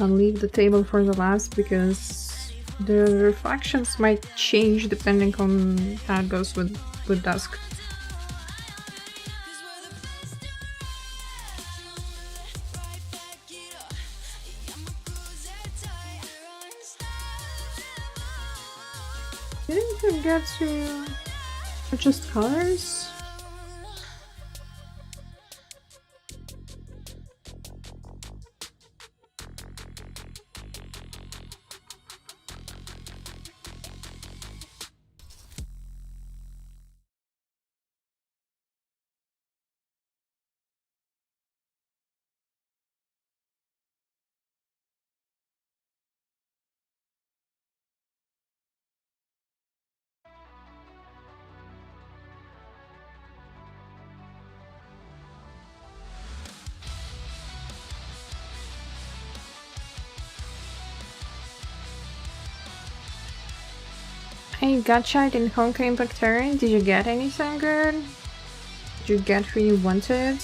I'll leave the table for the last because the reflections might change depending on how it goes with Dusk. Didn't forget to adjust colors. Hey, gotcha in Honkai Impact Terrain. Did you get anything good? Did you get who you wanted?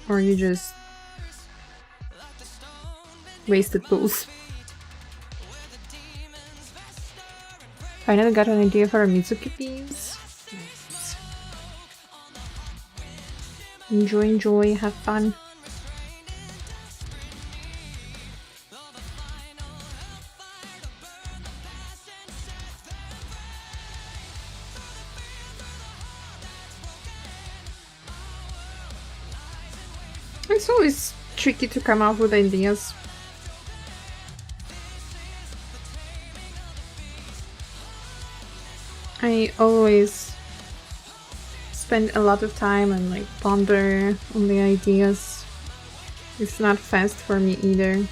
Or you just wasted pools? Finally got an idea for a Mitsuki piece. Nice. Enjoy, have fun. It's always tricky to come up with ideas. I always spend a lot of time and like ponder on the ideas. It's not fast for me either.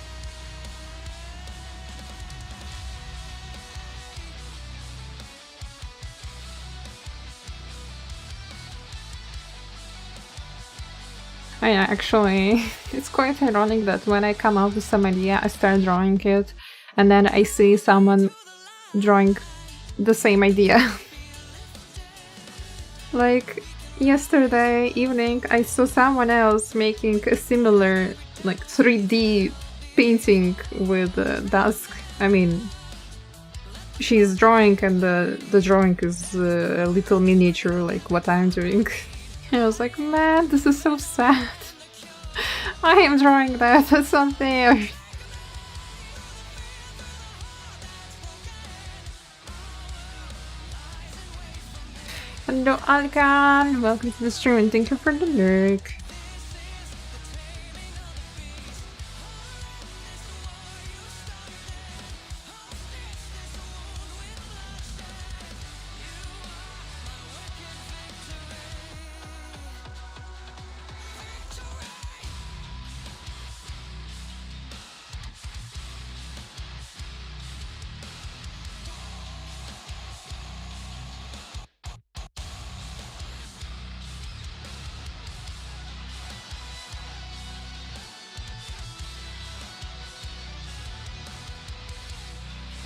I actually, it's quite ironic that when I come up with some idea, I start drawing it, and then I see someone drawing the same idea. Like, yesterday evening, I saw someone else making a similar, like, 3D painting with Dusk. I mean, she's drawing and the drawing is a little miniature, like what I'm doing. And I was like, man, this is so sad. I am drawing that, that's unfair. Hello Alkan, welcome to the stream and thank you for the lurk.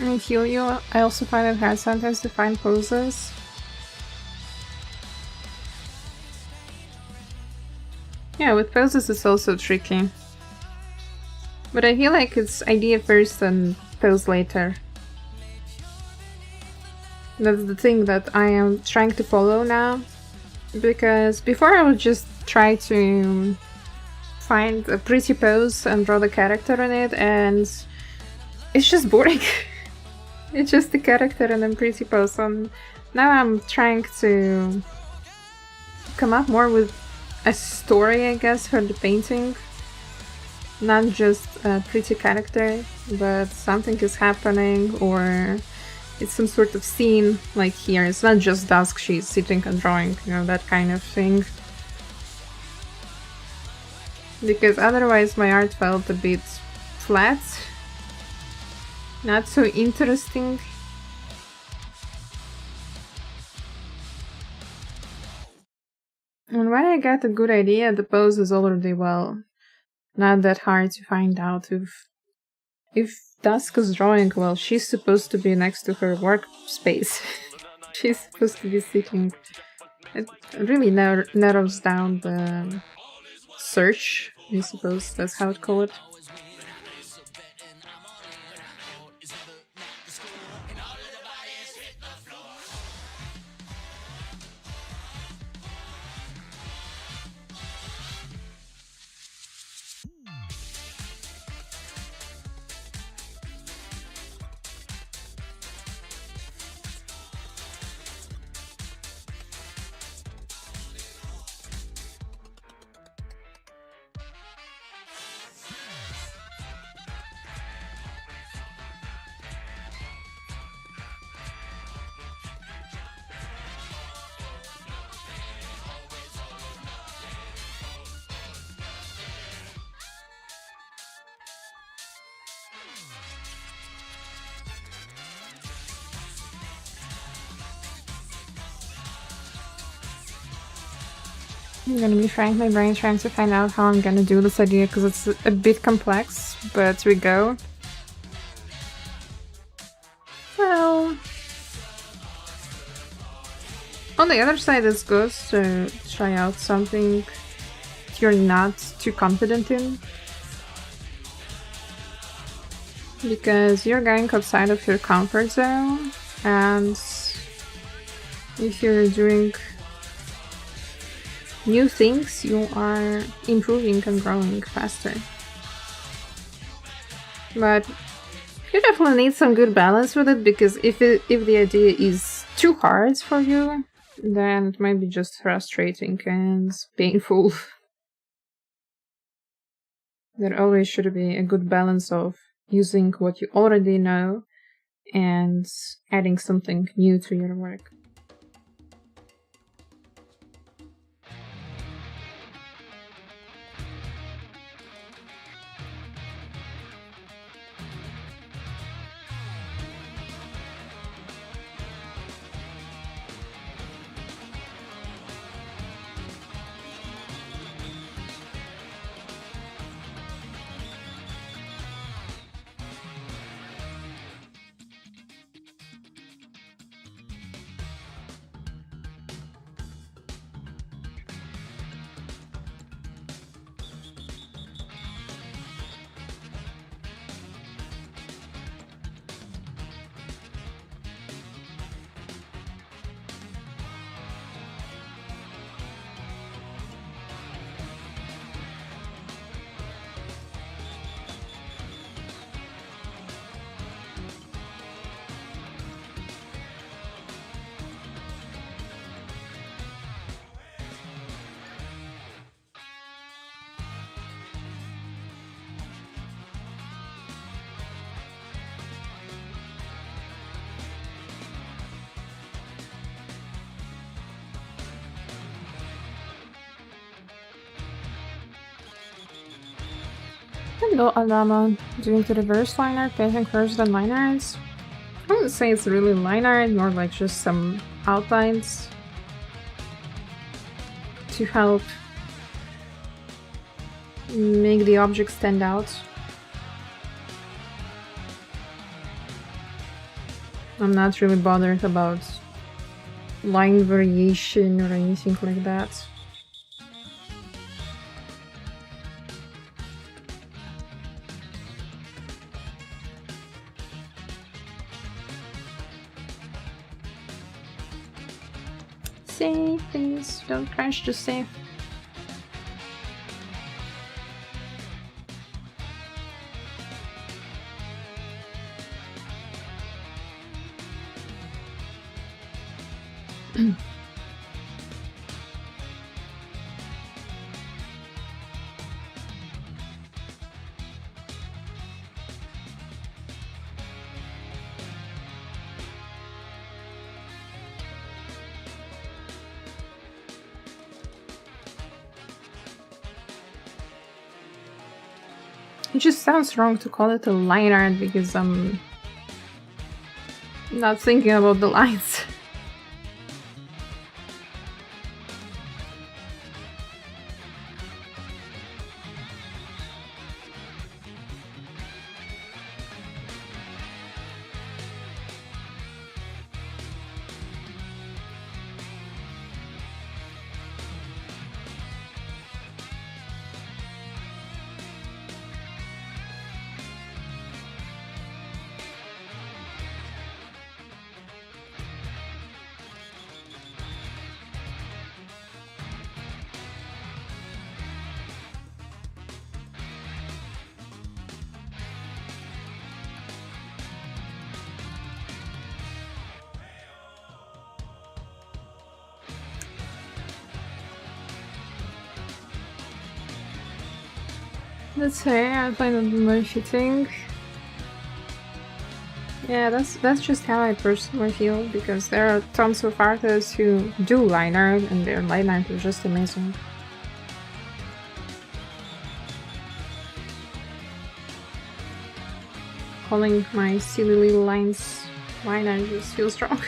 I feel you. I also find it hard sometimes to find poses. Yeah, with poses it's also tricky. But I feel like it's idea first and pose later. That's the thing that I am trying to follow now. Because before I would just try to find a pretty pose and draw the character in it, and it's just boring. It's just the character and then pretty pose. And now I'm trying to come up more with a story, I guess, for the painting. Not just a pretty character, but something is happening, or it's some sort of scene, like here. It's not just Dusk, she's sitting and drawing, you know, that kind of thing. Because otherwise my art felt a bit flat. Not so interesting. And when I get a good idea, the pose is already, well, not that hard to find out. If Dusk is drawing, well, she's supposed to be next to her workspace. She's supposed to be sitting. It really narrows down the search, I suppose that's how to call it. I'm gonna be trying my brain trying to find out how I'm gonna do this idea because it's a bit complex, but we go. Well, on the other side it's good to try out something you're not too confident in, because you're going outside of your comfort zone, and if you're doing new things, you are improving and growing faster. But you definitely need some good balance with it, because if the idea is too hard for you, then it might be just frustrating and painful. There always should be a good balance of using what you already know and adding something new to your work. Hello, Alama. Doing the reverse line art, painting first than line arts. I wouldn't say it's really line art, more like just some outlines to help make the object stand out. I'm not really bothered about line variation or anything like that. Save, please. Don't crash, just save. It just sounds wrong to call it a line art because I'm not thinking about the lines. Let's say I find it more fitting. Yeah, that's just how I personally feel, because there are tons of artists who do line art and their line art is just amazing. Calling my silly little lines line art just feels wrong.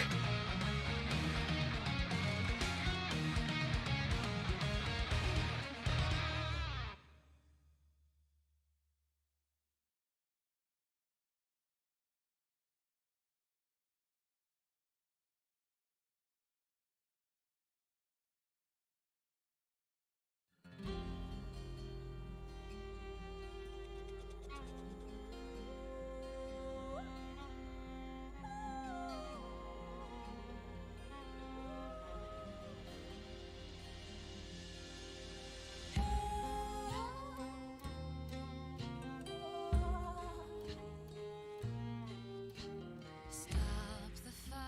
Stop the fire.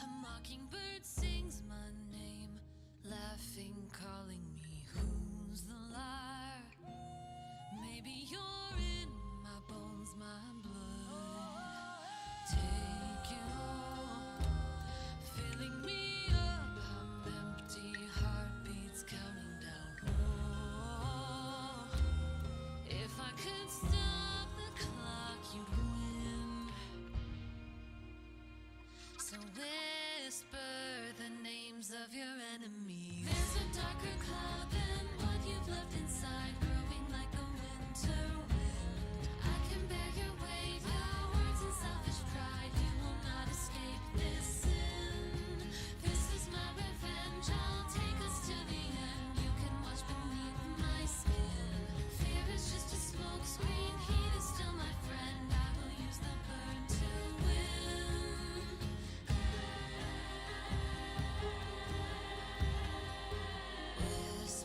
A mockingbird sings my name, laughing, calling me. Who's the liar? Maybe you're in my bones, my blood. Take it all, filling me up. I'm empty, heartbeats counting down. Oh, if I could stop the clock, you'd win. So whisper the names of your enemies. There's a darker cloud than what you've left inside, growing like the winter wind. I can bear your weight, your words and selfish pride. You will not escape this sin. This is my revenge, I'll take us to the end. You can watch beneath my skin. Fear is just a smoke screen, heat is still my friend. I will use the burn to win. Whisper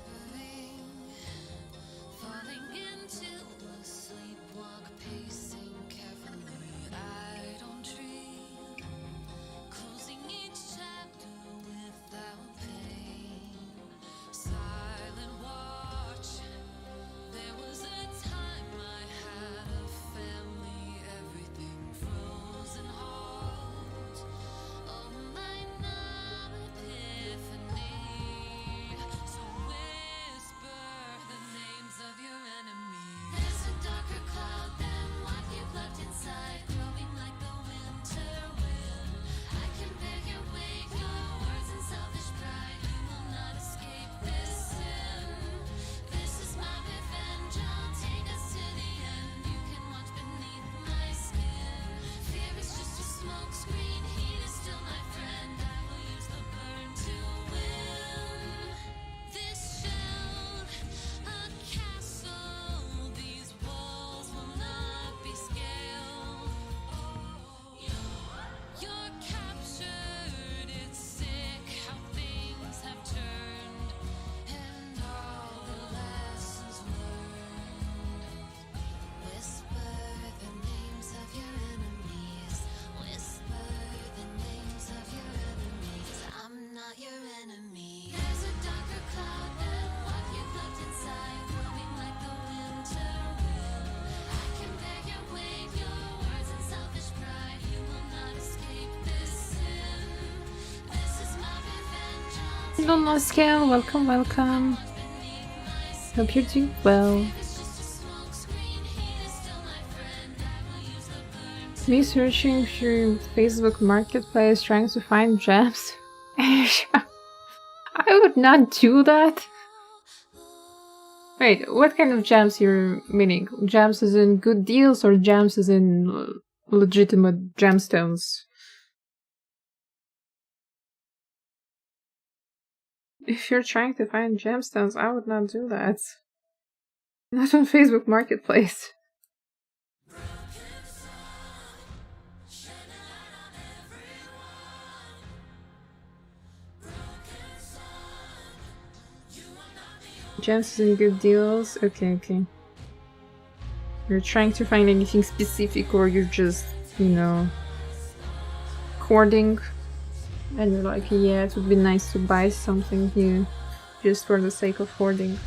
Donna Scale, welcome, welcome. Hope you're doing well. Me searching through Facebook Marketplace trying to find gems. I would not do that. Wait, what kind of gems you're meaning? Gems as in good deals or gems as in legitimate gemstones? If you're trying to find gemstones, I would not do that. Not on Facebook Marketplace. Gems and good deals? Okay. You're trying to find anything specific or you're just, you know, hoarding? And you're like, yeah, it would be nice to buy something new just for the sake of hoarding.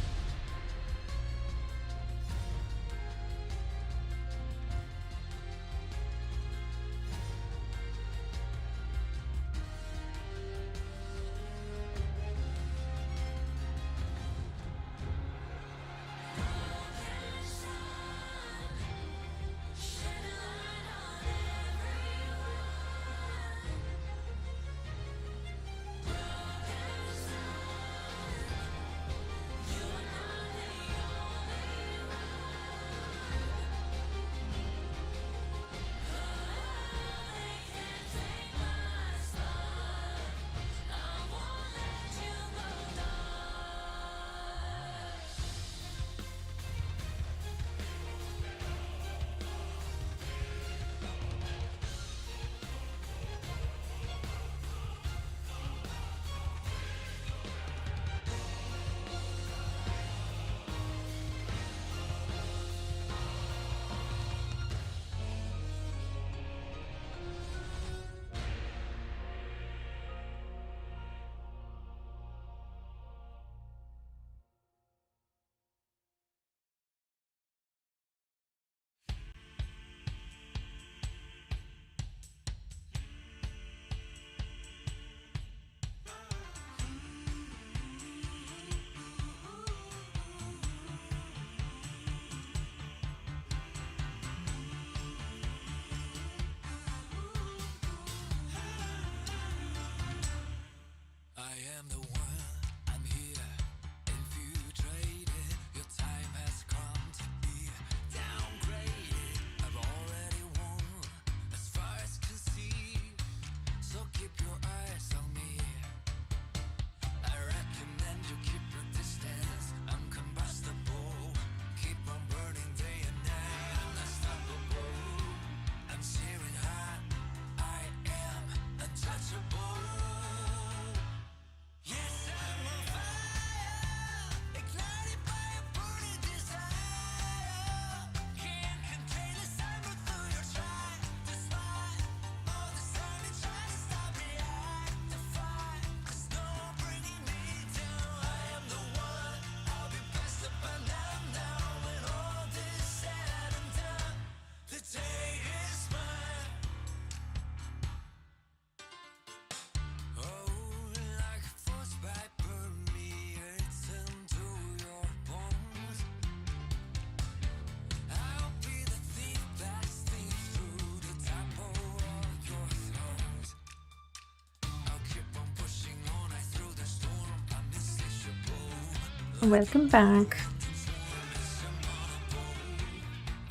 Welcome back.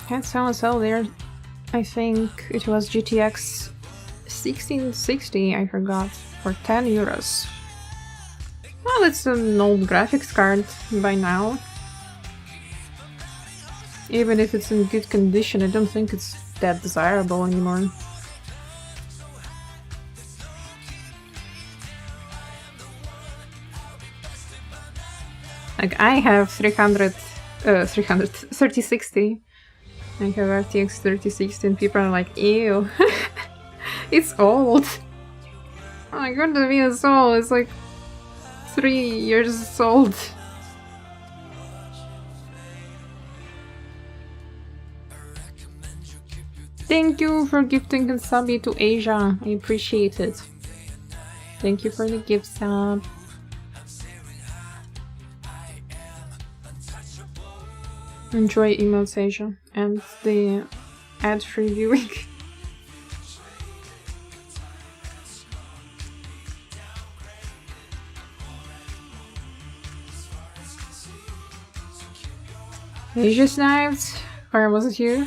Had someone sell there. I think it was GTX 1660, I forgot, for 10 euros. Well, it's an old graphics card by now. Even if it's in good condition, I don't think it's that desirable anymore. Like, I have 3060. I have RTX 3060 and people are like, ew. It's old. Oh my god, the video is old. It's like 3 years old. Thank you for gifting a subby to Asia. I appreciate it. Thank you for the gift sub. Enjoy emotes, Asia, and the ad-free viewing. Asia sniped? Or was it you?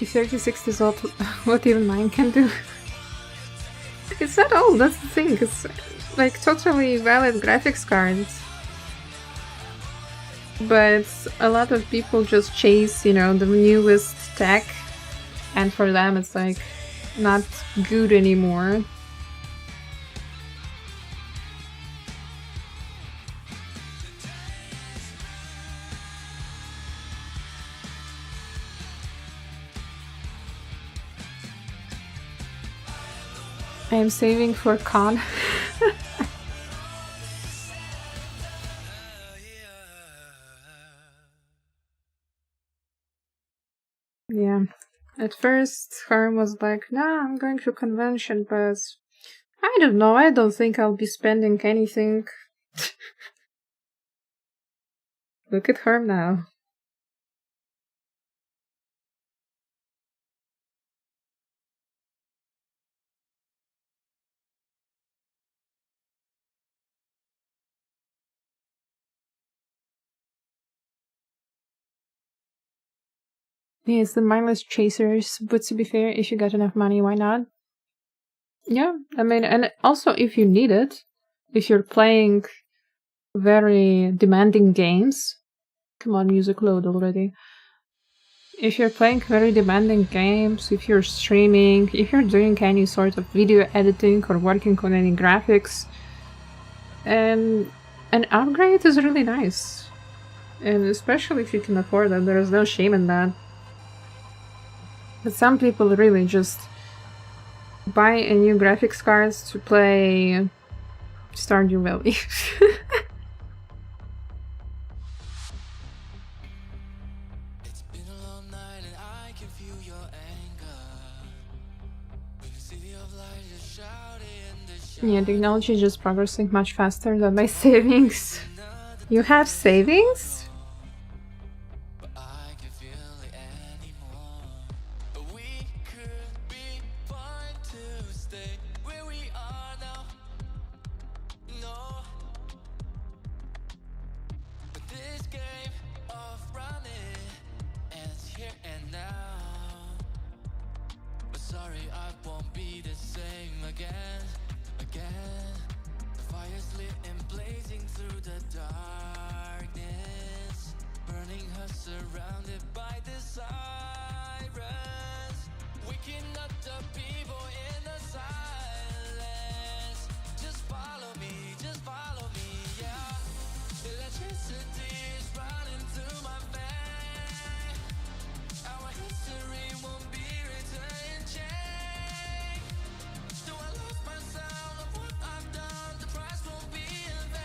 If 36 is old, what even mine can do? It's not old, that's the thing. It's like totally valid graphics cards. But a lot of people just chase, you know, the newest tech, and for them it's like not good anymore. I am saving for con. Yeah. At first, Harm was like, nah, I'm going to convention, but I don't know, I don't think I'll be spending anything. Look at Harm now. Yes, the mindless chasers, but to be fair, if you got enough money, why not? Yeah, I mean, and also if you need it, if you're playing very demanding games, come on, music load already. If you're playing very demanding games, if you're streaming, if you're doing any sort of video editing or working on any graphics, and an upgrade is really nice. And especially if you can afford it, there's no shame in that. But some people really just buy a new graphics card to play Stardew Valley. It's been a long night and I can feel your anger. When the city of light is shouting the Yeah, technology is just progressing much faster than my savings. You have savings? but I can feel it anymore. We could be fine to stay where we are now. No, but this game of running ends here and now. But sorry, I won't be the same again. The fire's lit and blazing through the darkness, burning her surrounded by the sirens, waking up the people in the silence. Just follow me, yeah. Electricity is running through my veins. Our history won't be written in change. Do I lose myself of what I've done? The price won't be in vain.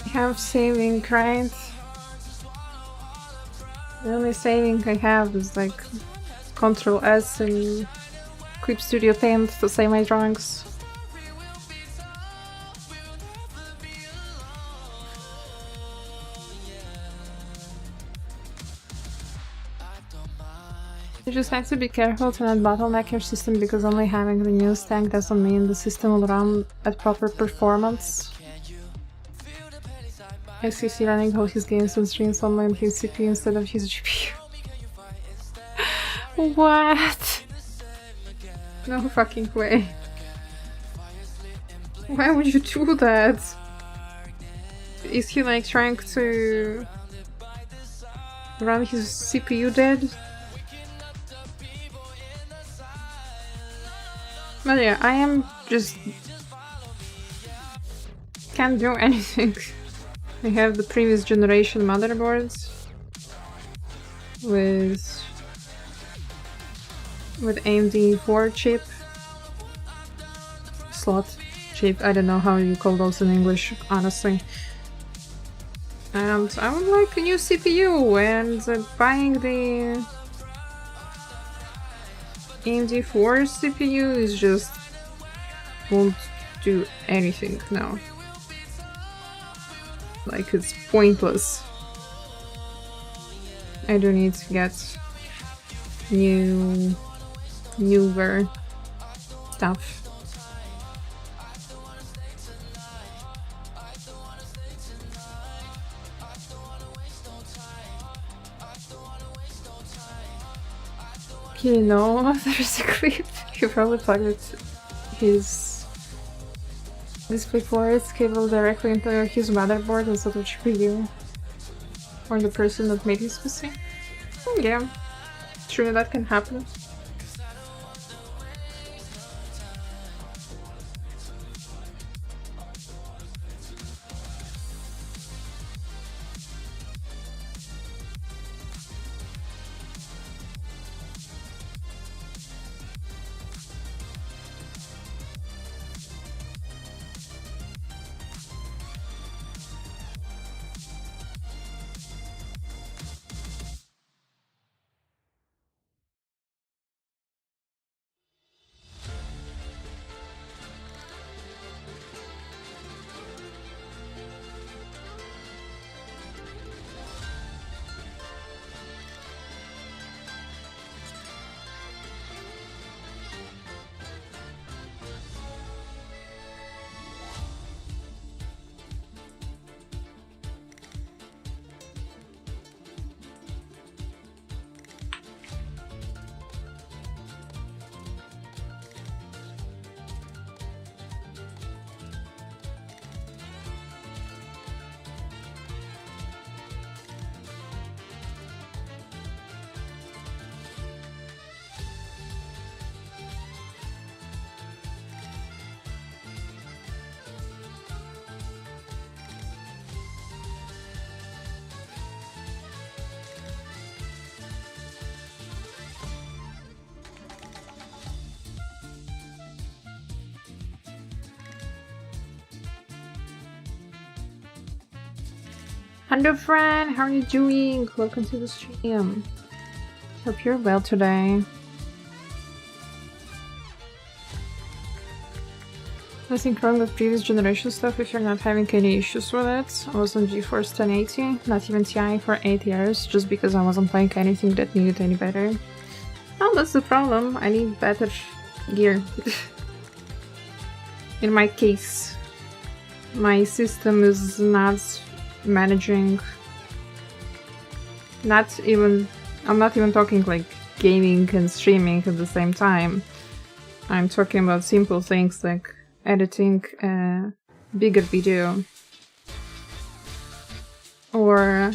I have saving, right? The only saving I have is like Ctrl S and Clip Studio Paint to save my drawings. You just have to be careful to not bottleneck your system, because only having the newest tank doesn't mean the system will run at proper performance. XCC running all his games and streams online on his CPU instead of his GPU. What? No fucking way. Why would you do that? Is he like trying to run his CPU dead? But yeah, I am just can't do anything. I have the previous generation motherboards with AMD 4 chip, slot chip, I don't know how you call those in English, honestly. And I would like a new CPU, and buying the AMD 4 CPU is just won't do anything now. Like, it's pointless. I don't need to get newer stuff. You know, there's a clip. He probably plugged his DisplayPort cable directly into his motherboard instead of GPU. Or the person that made his PC. Yeah, true, that can happen. Hello friend, how are you doing? Welcome to the stream. Hope you're well today. Nothing wrong with previous generation stuff if you're not having any issues with it. I was on GeForce 1080, not even Ti for 8 years, just because I wasn't playing anything that needed any better. Oh, that's the problem. I need better gear. In my case, my system is not managing, I'm not even talking like gaming and streaming at the same time. I'm talking about simple things like editing a bigger video, or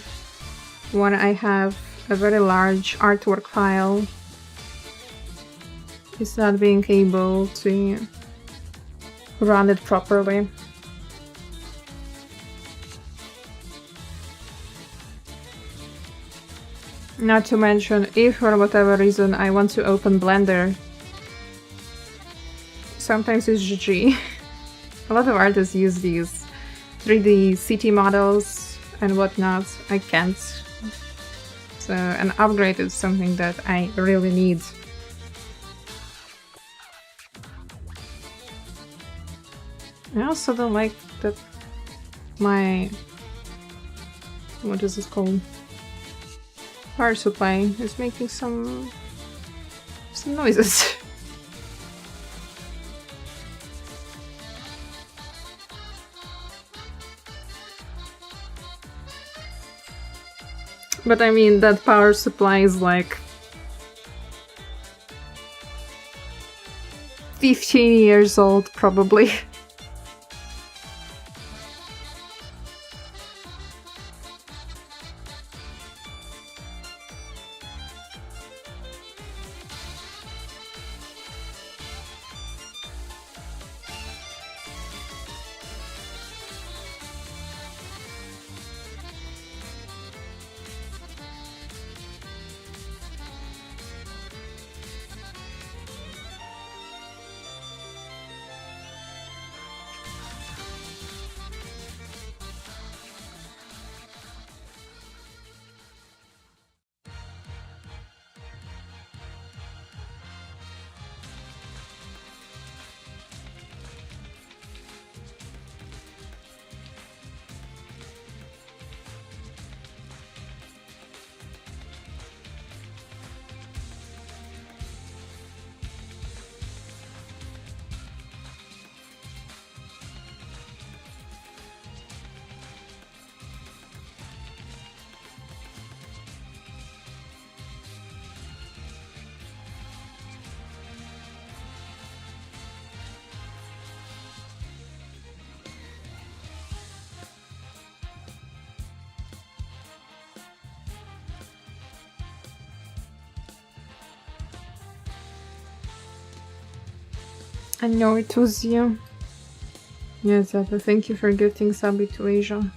when I have a very large artwork file, it's not being able to run it properly. Not to mention, if for whatever reason I want to open Blender, sometimes it's GG. A lot of artists use these 3D city models and whatnot. I can't. So an upgrade is something that I really need. I also don't like that my... what is this called? Power supply is making some noises. But I mean, that power supply is like 15 years old, probably. I know it was you. Yes, Zeta, thank you for gifting Sabi to Asia.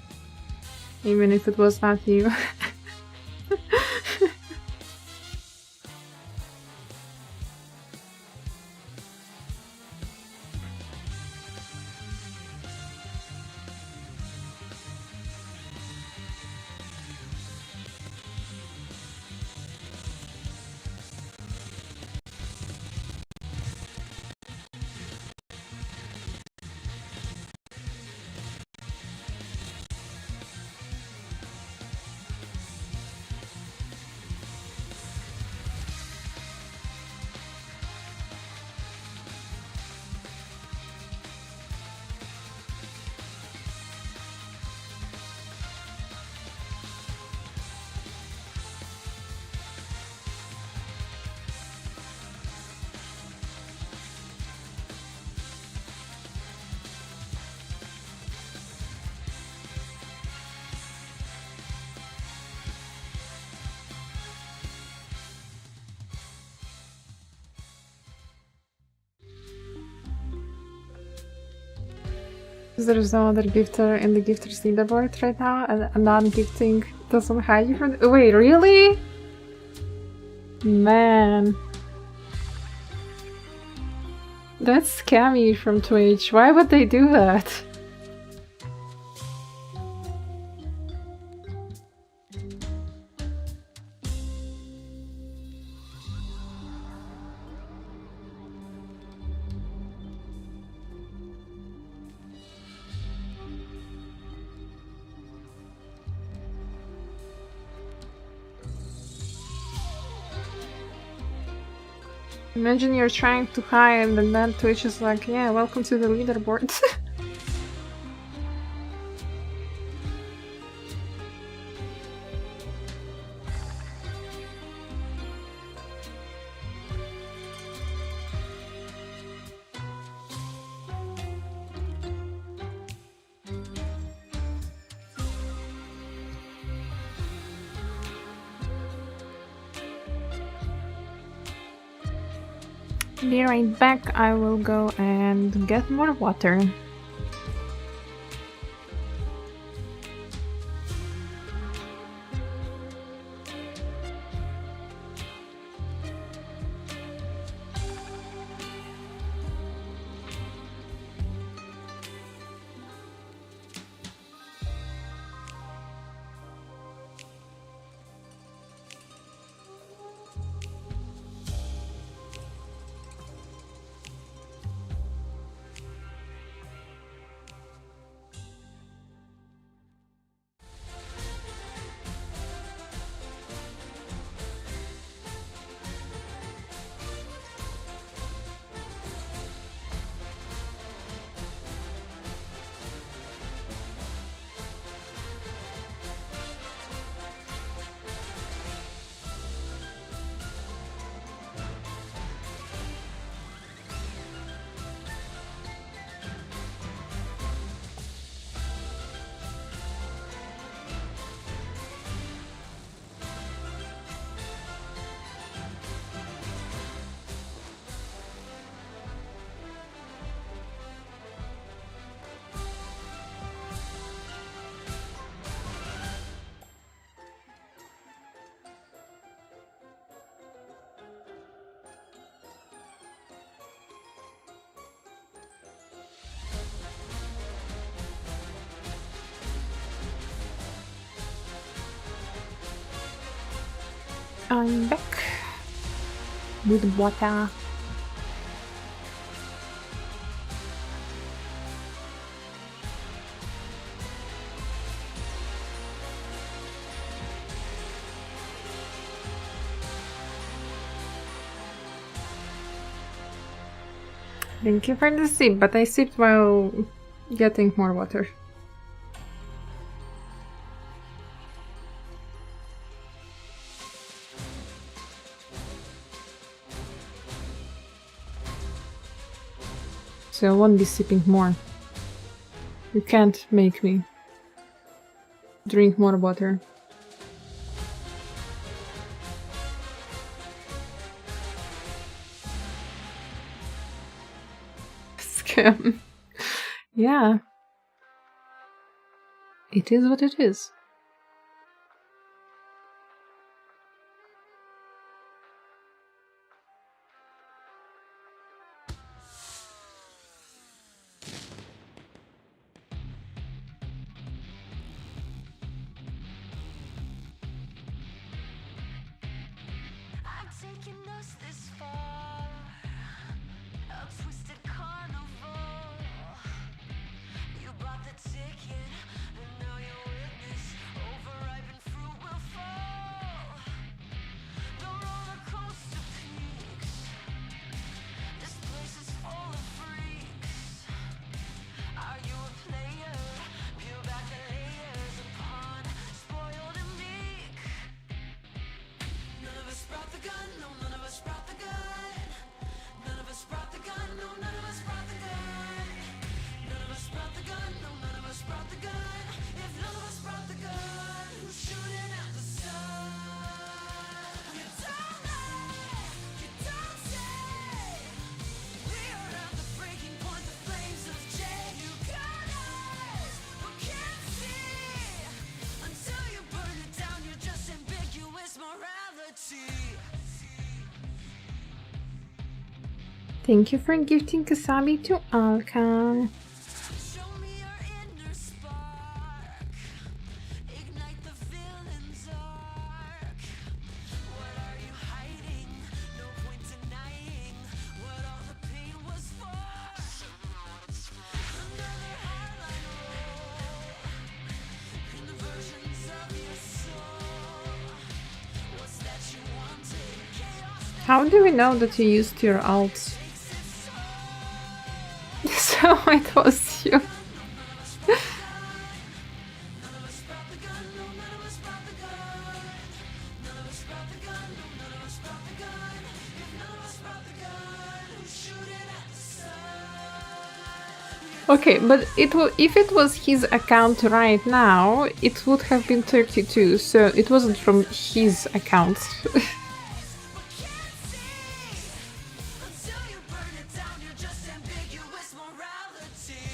Even if it was not you. There's no other gifter in the gifters leaderboard right now, and non-gifting doesn't hide you from. Wait, really? Man. That's scammy from Twitch. Why would they do that? Imagine you're trying to hide and then Twitch is like, yeah, welcome to the leaderboard. Be right back, I will go and get more water. I'm back with water. Thank you for the sip, but I sipped while getting more water. So I won't be sipping more. You can't make me drink more water. like, yeah. It is what it is. I've taken us this far, a twisted carnival. You bought the ticket, and now you're witness. Overripe fruit will fall. The roller coaster peaks. This place is full of freaks. Are you a player? Peel back the layers upon spoiled and meek. None of us brought the gun, no, none of us brought the gun. None of us brought the gun, no, none of us brought the gun. None of us brought the gun, no, none of us brought the gun. If none of us brought the gun, who's shooting at the sun? You don't know, you don't say. We are at the breaking point, the flames of J. You got eyes, but can't see. Until you burn it down, you're just ambiguous morality. Thank you for gifting Kasabi to Alka. Show me your inner spark. Ignite the villain's arc. What are you hiding? No point denying what all the pain was for. Another highline roll in the versions of your soul. What's that you wanted? Chaos How do we know that you used your alt? So it was you. Okay, but if it was his account right now, it would have been 32, so it wasn't from his account. until you burn it down, you're just ambiguous morality.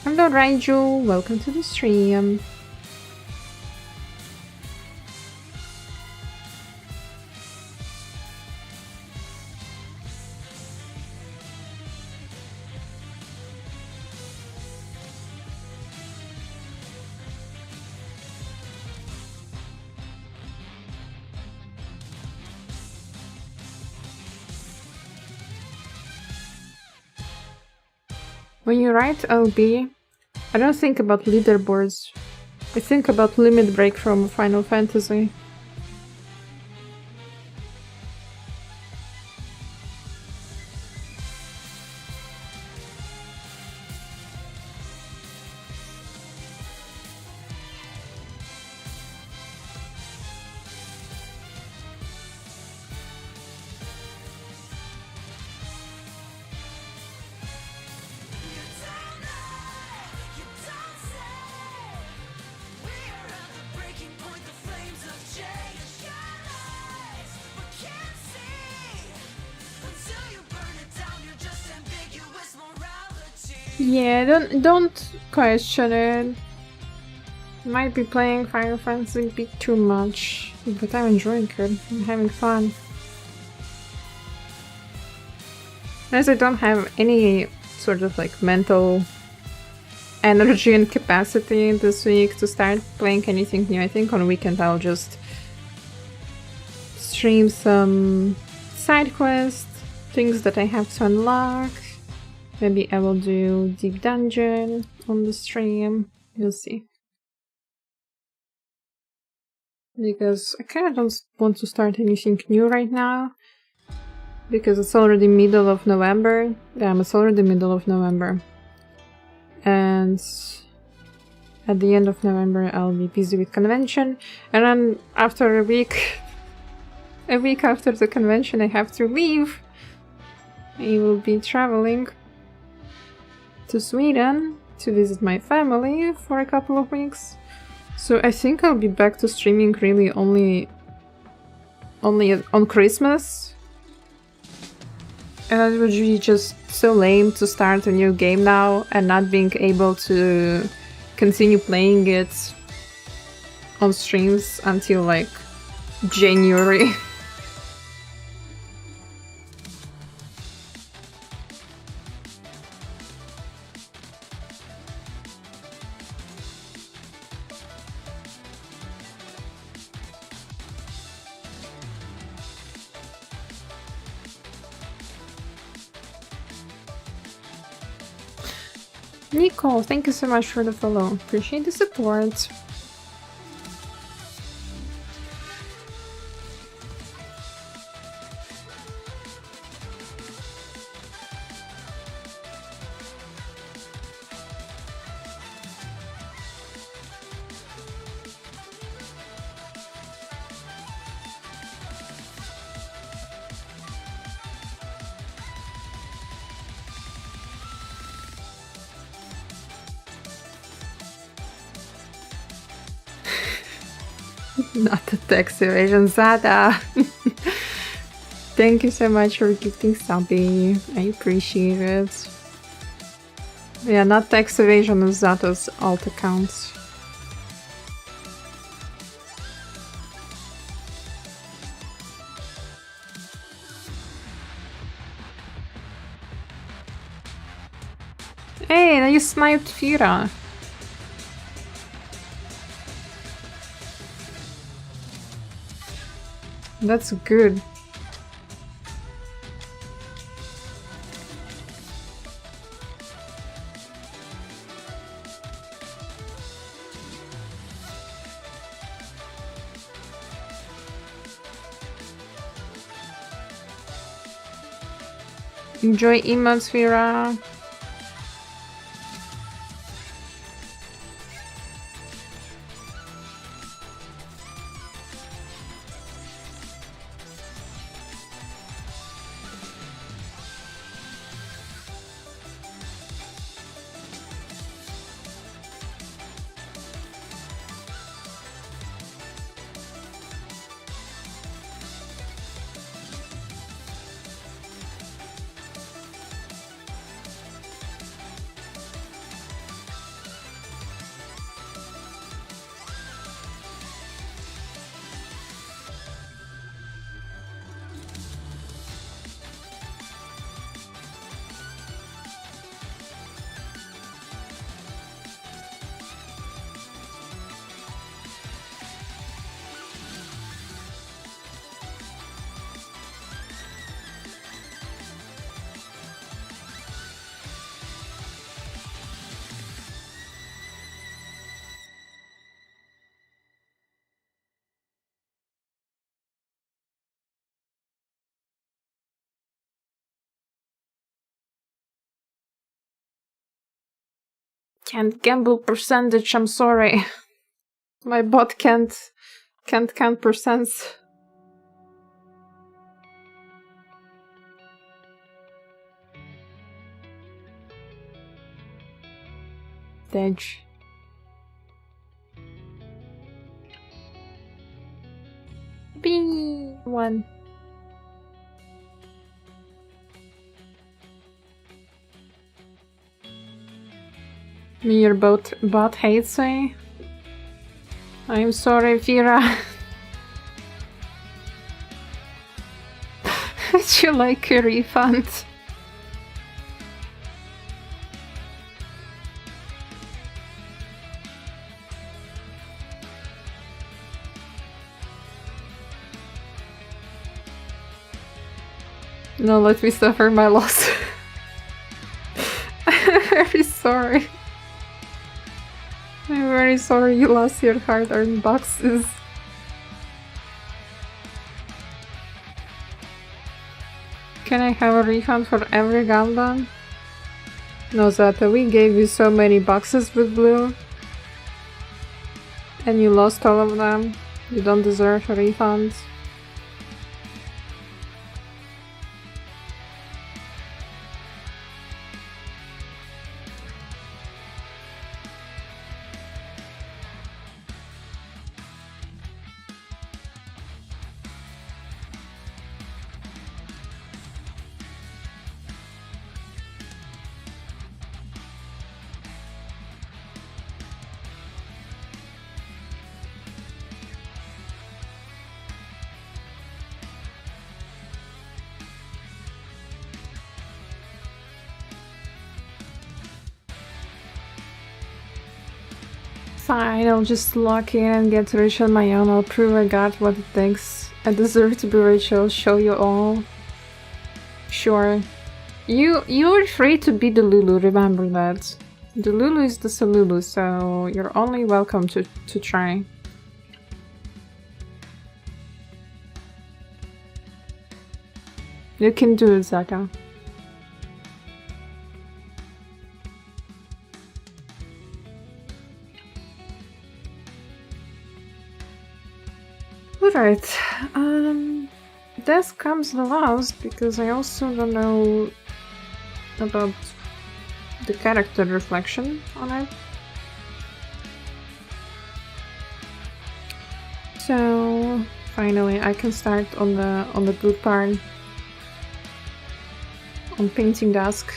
Hello Raiju, welcome to the stream. When you write LB, I don't think about leaderboards. I think about limit break from Final Fantasy. You don't say. We are at the breaking point, the flames of J. You got eyes, but can't see. Until you burn it down, you're just ambiguous morality. Yeah, don't question it. Might be playing Final Fantasy a bit too much, but I'm enjoying it. I'm having fun. As I don't have any sort of like mental energy and capacity this week to start playing anything new. I think on weekend I'll just stream some side quests, things that I have to unlock. Maybe I will do Deep Dungeon on the stream. You'll see. Because I kind of don't want to start anything new right now. Because it's already middle of November. Yeah, it's already middle of November. And at the end of November I'll be busy with convention. And then after a week after the convention I have to leave. I will be traveling to Sweden to visit my family for a couple of weeks. So I think I'll be back to streaming really only on Christmas. And it would be just so lame to start a new game now and not being able to continue playing it on streams until like January. Nico, thank you so much for the follow. Appreciate the support. Not the tax evasion, Zada. Thank you so much for gifting Subby. I appreciate it. Yeah, not tax evasion of Zada's alt accounts. Hey, now you sniped Fira. That's good. Enjoy emotes, Fira. Can't gamble percentage, I'm sorry. My bot can't count percents. Dodge. Bing! One. Me, your bot hates me. I'm sorry, Fira. Would you like a refund? No, let me suffer my loss. I'm very sorry. I'm very sorry you lost your hard-earned boxes. Can I have a refund for every Gundam? No, Zata, we gave you so many boxes with blue. And you lost all of them. You don't deserve a refund. Fine, I'll just lock in and get rich on my own. I'll prove I got what it takes. I deserve to be rich. I'll show you all. Sure. You're free to be the Lulu, remember that. The Lulu is the Salulu, so you're only welcome to try. You can do it, Zaka. Alright, this comes the last because I also don't know about the character reflection on it. So finally I can start on the good part, on painting Dusk.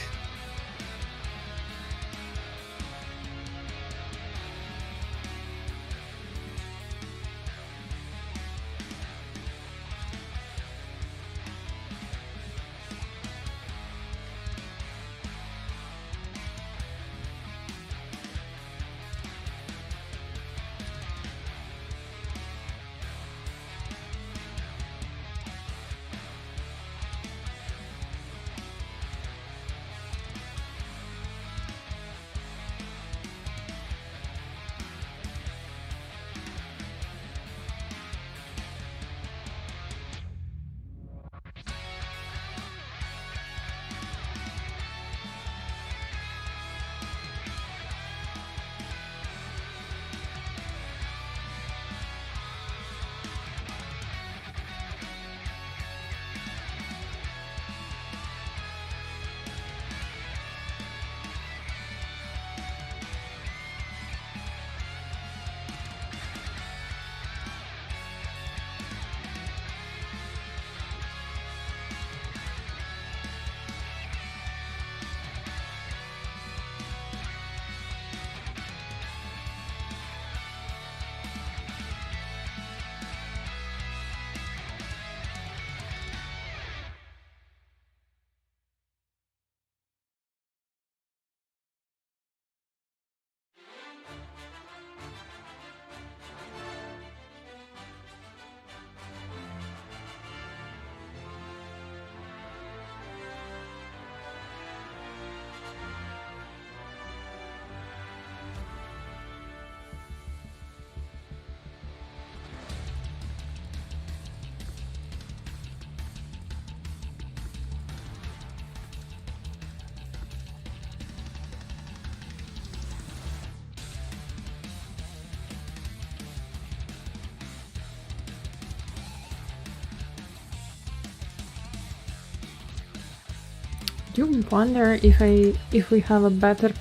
Do you wonder if we have a better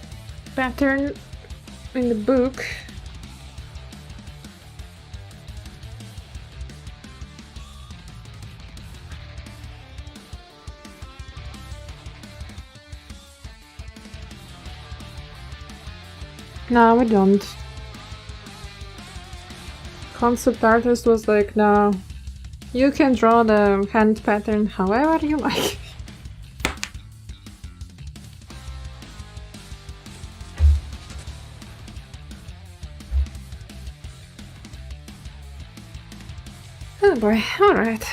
pattern in the book? No, we don't. Concept artist was like, no, you can draw the hand pattern however you like. Oh boy, alright.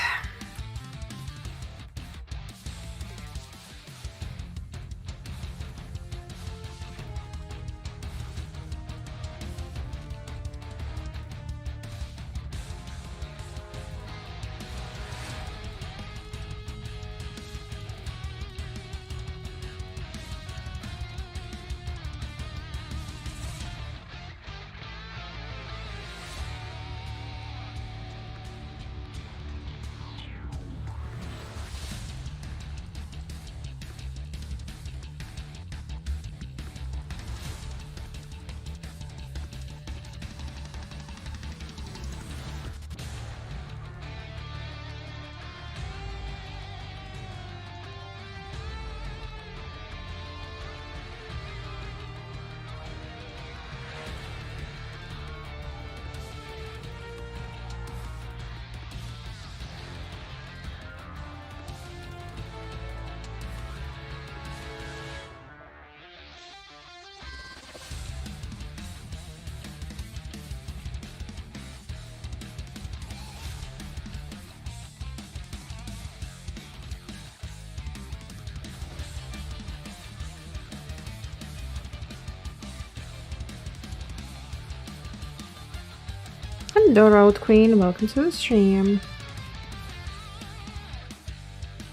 Hello, Road Queen. Welcome to the stream.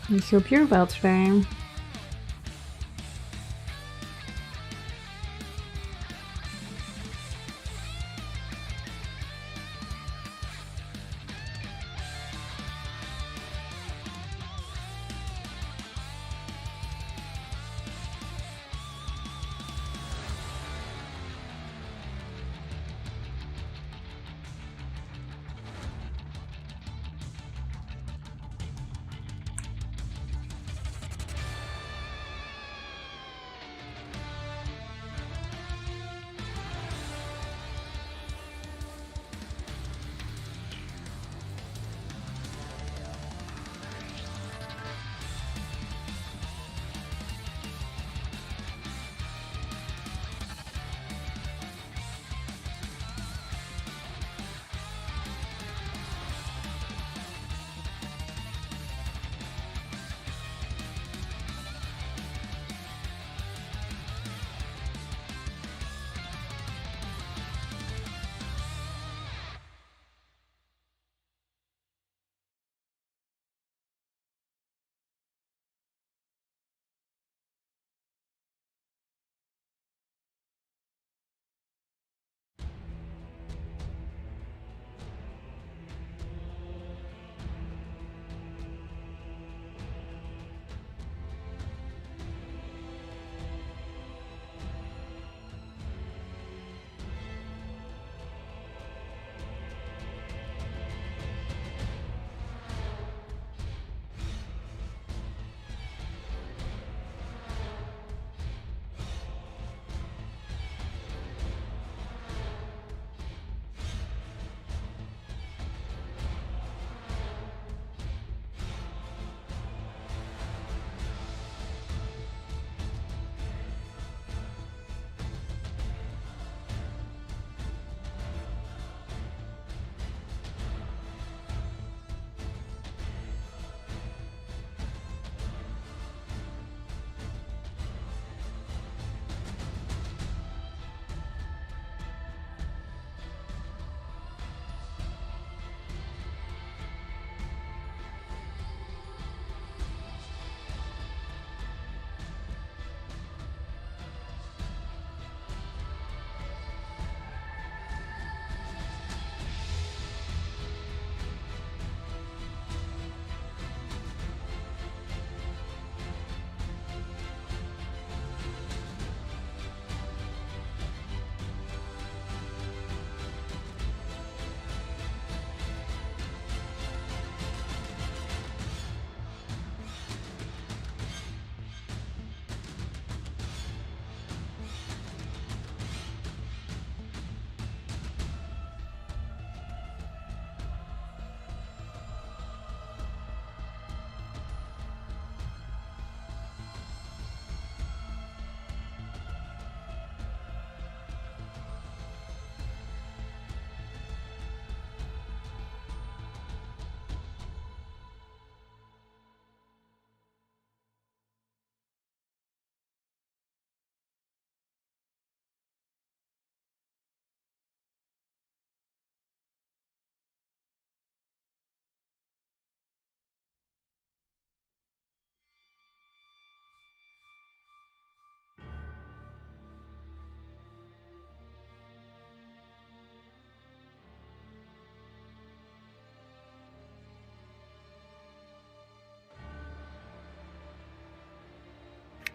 I hope you're well today.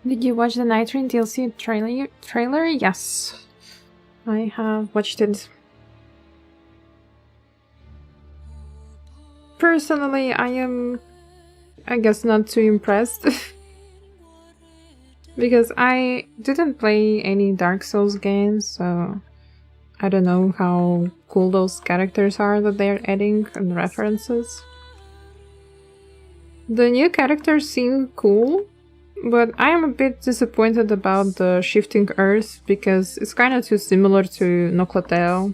Did you watch the Night Train DLC trailer? Yes. I have watched it. Personally, I am, I guess, not too impressed. Because I didn't play any Dark Souls games, so I don't know how cool those characters are that they're adding and references. The new characters seem cool, but I am a bit disappointed about the Shifting Earth because it's kind of too similar to Noclateo.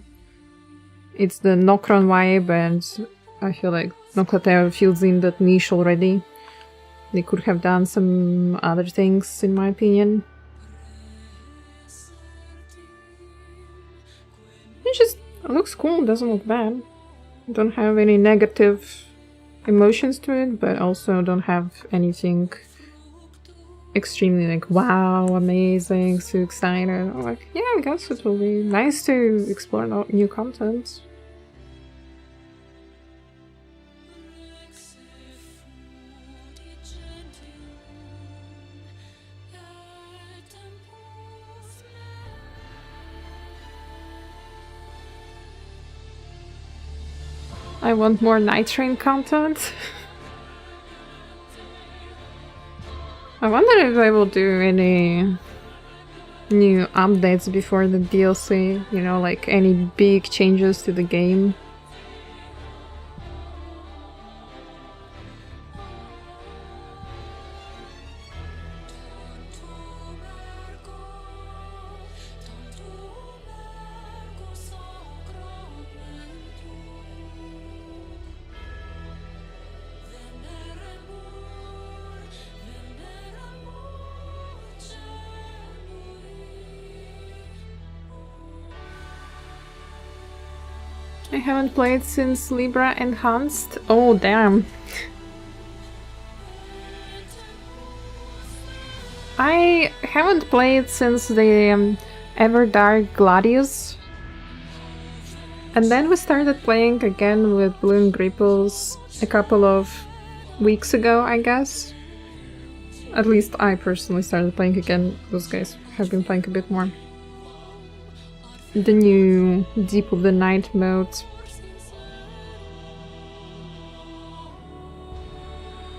It's the Nocron vibe, and I feel like Noclateo fills in that niche already. They could have done some other things, in my opinion. It just looks cool, doesn't look bad. Don't have any negative emotions to it, but also don't have anything extremely like, wow, amazing, so excited. I'm like, yeah, I guess it will be nice to explore new content. I want more Night Train content. I wonder if I will do any new updates before the DLC, you know, like any big changes to the game. I haven't played since Libra Enhanced. Oh, damn. I haven't played since the Everdark Gladius. And then we started playing again with Bloom Gripples a couple of weeks ago, I guess. At least I personally started playing again. Those guys have been playing a bit more. The new Deep of the Night mode.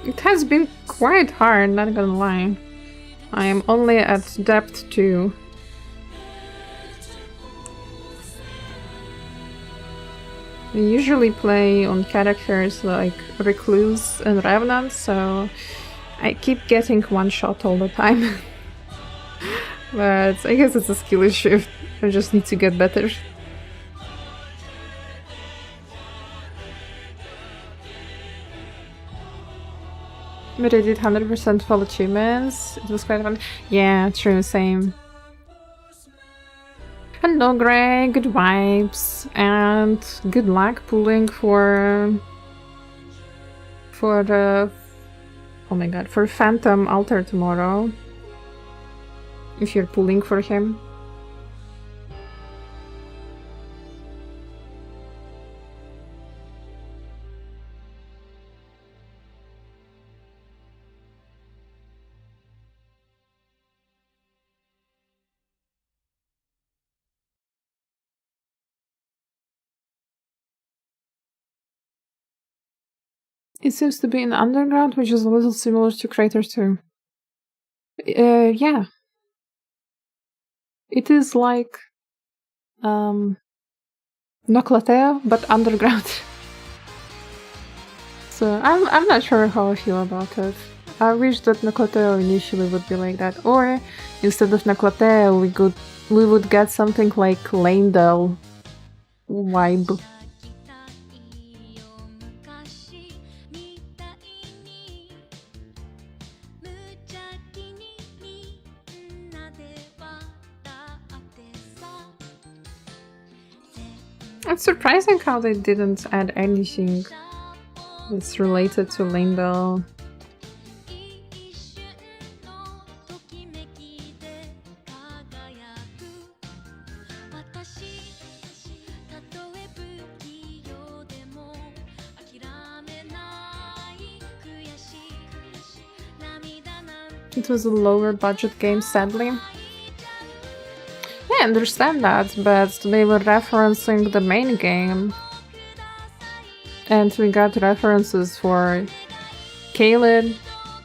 It has been quite hard, not gonna lie. I am only at depth 2. I usually play on characters like Recluse and Revenant, so I keep getting one shot all the time. But I guess it's a skill issue. I just need to get better. But I did 100% full achievements. It was quite fun. Yeah, true, same. Hello, Greg. Good vibes and good luck pulling for the oh my god, for Phantom Altar tomorrow. If you're pulling for him. It seems to be an underground, which is a little similar to Crater 2. Yeah. It is like Noclateo, but underground. So I'm not sure how I feel about it. I wish that Noclateo initially would be like that, or instead of Noclateo we would get something like Lanedale vibe. It's surprising how they didn't add anything that's related to Lanedale. It was a lower budget game, sadly. I understand that, but they were referencing the main game. And we got references for Caelid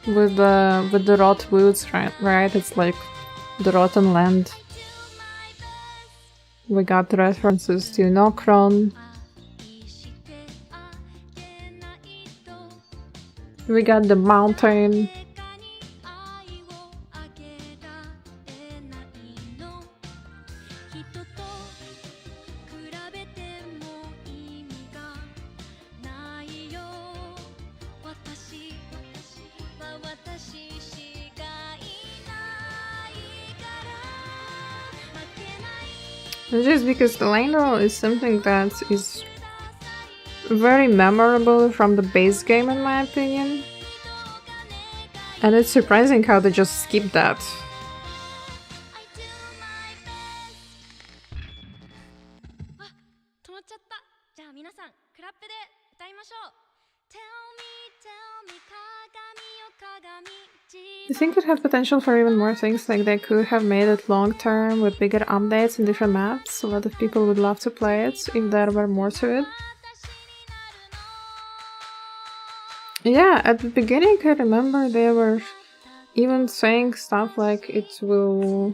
with the rot woods, right? It's like the rotten land. We got references to Nokron. We got the mountain. Just because the Lanedale is something that is very memorable from the base game in my opinion. And it's surprising how they just skipped that. I think it had potential for even more things, like they could have made it long term with bigger updates and different maps. A lot of people would love to play it if there were more to it. Yeah, at the beginning I remember they were even saying stuff like it will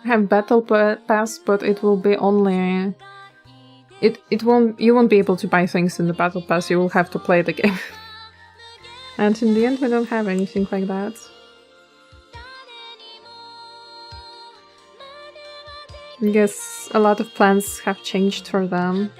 have battle pass, but it will be only... you won't be able to buy things in the battle pass, you will have to play the game. And in the end we don't have anything like that. I guess a lot of plans have changed for them.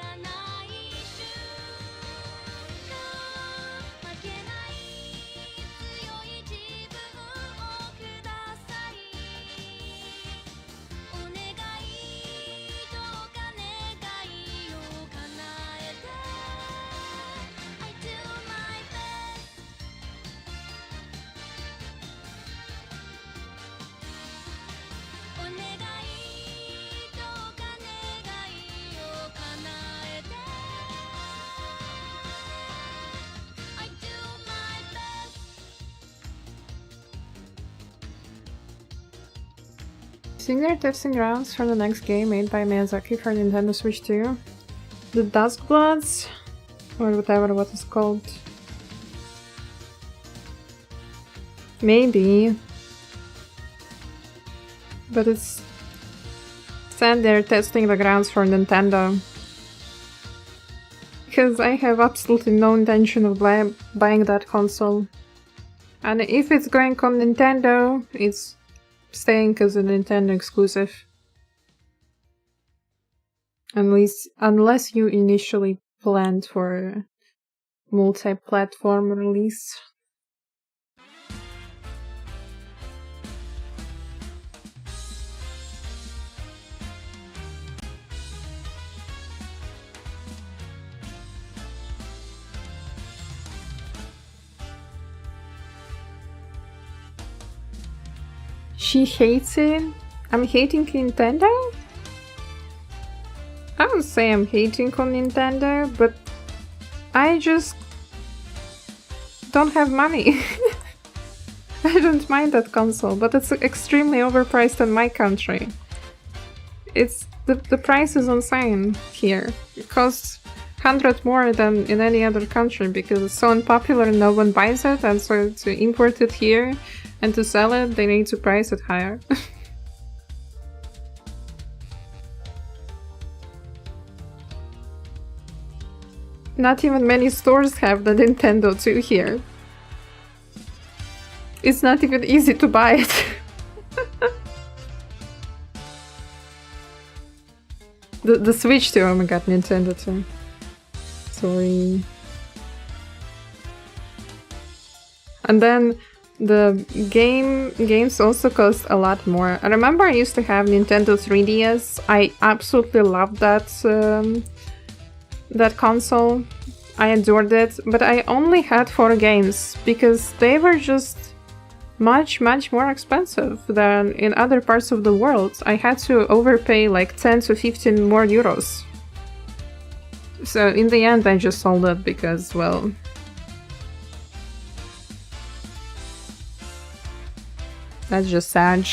I think they're testing grounds for the next game made by Miyazaki for Nintendo Switch 2. The Dusk Bloods, or whatever what it's called. Maybe. But it's said they're testing the grounds for Nintendo. Because I have absolutely no intention of buying that console. And if it's going on Nintendo, it's staying as a Nintendo exclusive. Unless you initially planned for a multi-platform release. She hates it? I'm hating Nintendo? I wouldn't say I'm hating on Nintendo, but I just don't have money. I don't mind that console, but it's extremely overpriced in my country. It's the price is insane here. It costs 100 more than in any other country because it's so unpopular and no one buys it, and so to import it here and to sell it, they need to price it higher. Not even many stores have the Nintendo 2 here. It's not even easy to buy it. The Switch 2, oh my god, Nintendo 2. Sorry. And then the games also cost a lot more. I remember I used to have Nintendo 3DS. I absolutely loved that that console. I adored it, but I only had 4 games because they were just much more expensive than in other parts of the world. I had to overpay like 10 to 15 more euros. So in the end I just sold it because, well, that's just sad.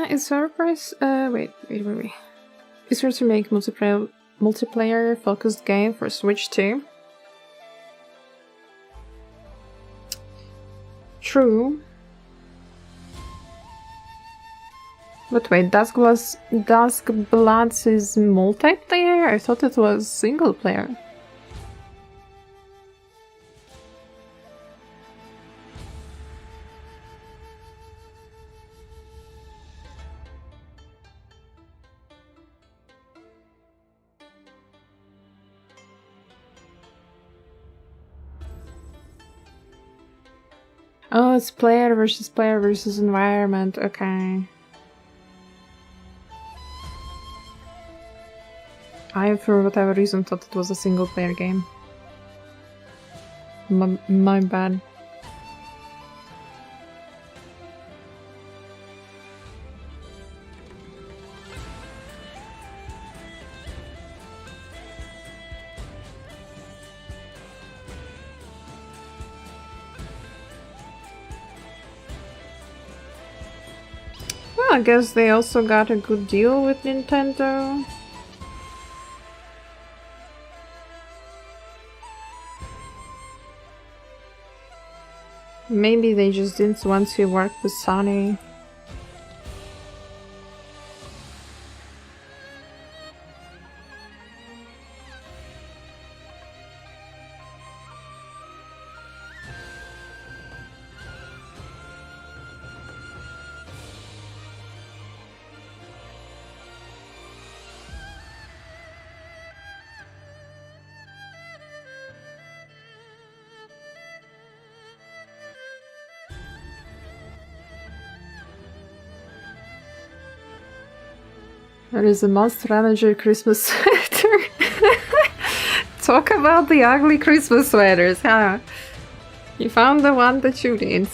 It's surprise. Wait. Is there to make multiplayer focused game for Switch 2? True. But wait, Dusk Bloods is multiplayer? I thought it was single player. it's player versus environment. Okay. I, for whatever reason, thought it was a single player game. My bad. Well, I guess they also got a good deal with Nintendo. Maybe they just didn't want to work with Sony. There is a Monster Energy Christmas sweater. Talk about the ugly Christmas sweaters, huh? You found the one that you need.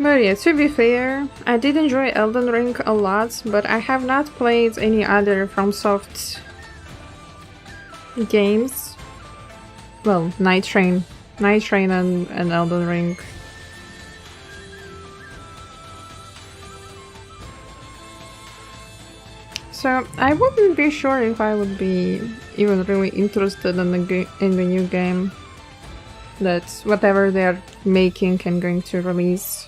But yeah, to be fair, I did enjoy Elden Ring a lot, but I have not played any other FromSoft games. Well, Night Train and Elden Ring. So I wouldn't be sure if I would be even really interested in the new game. That's whatever they're making and going to release.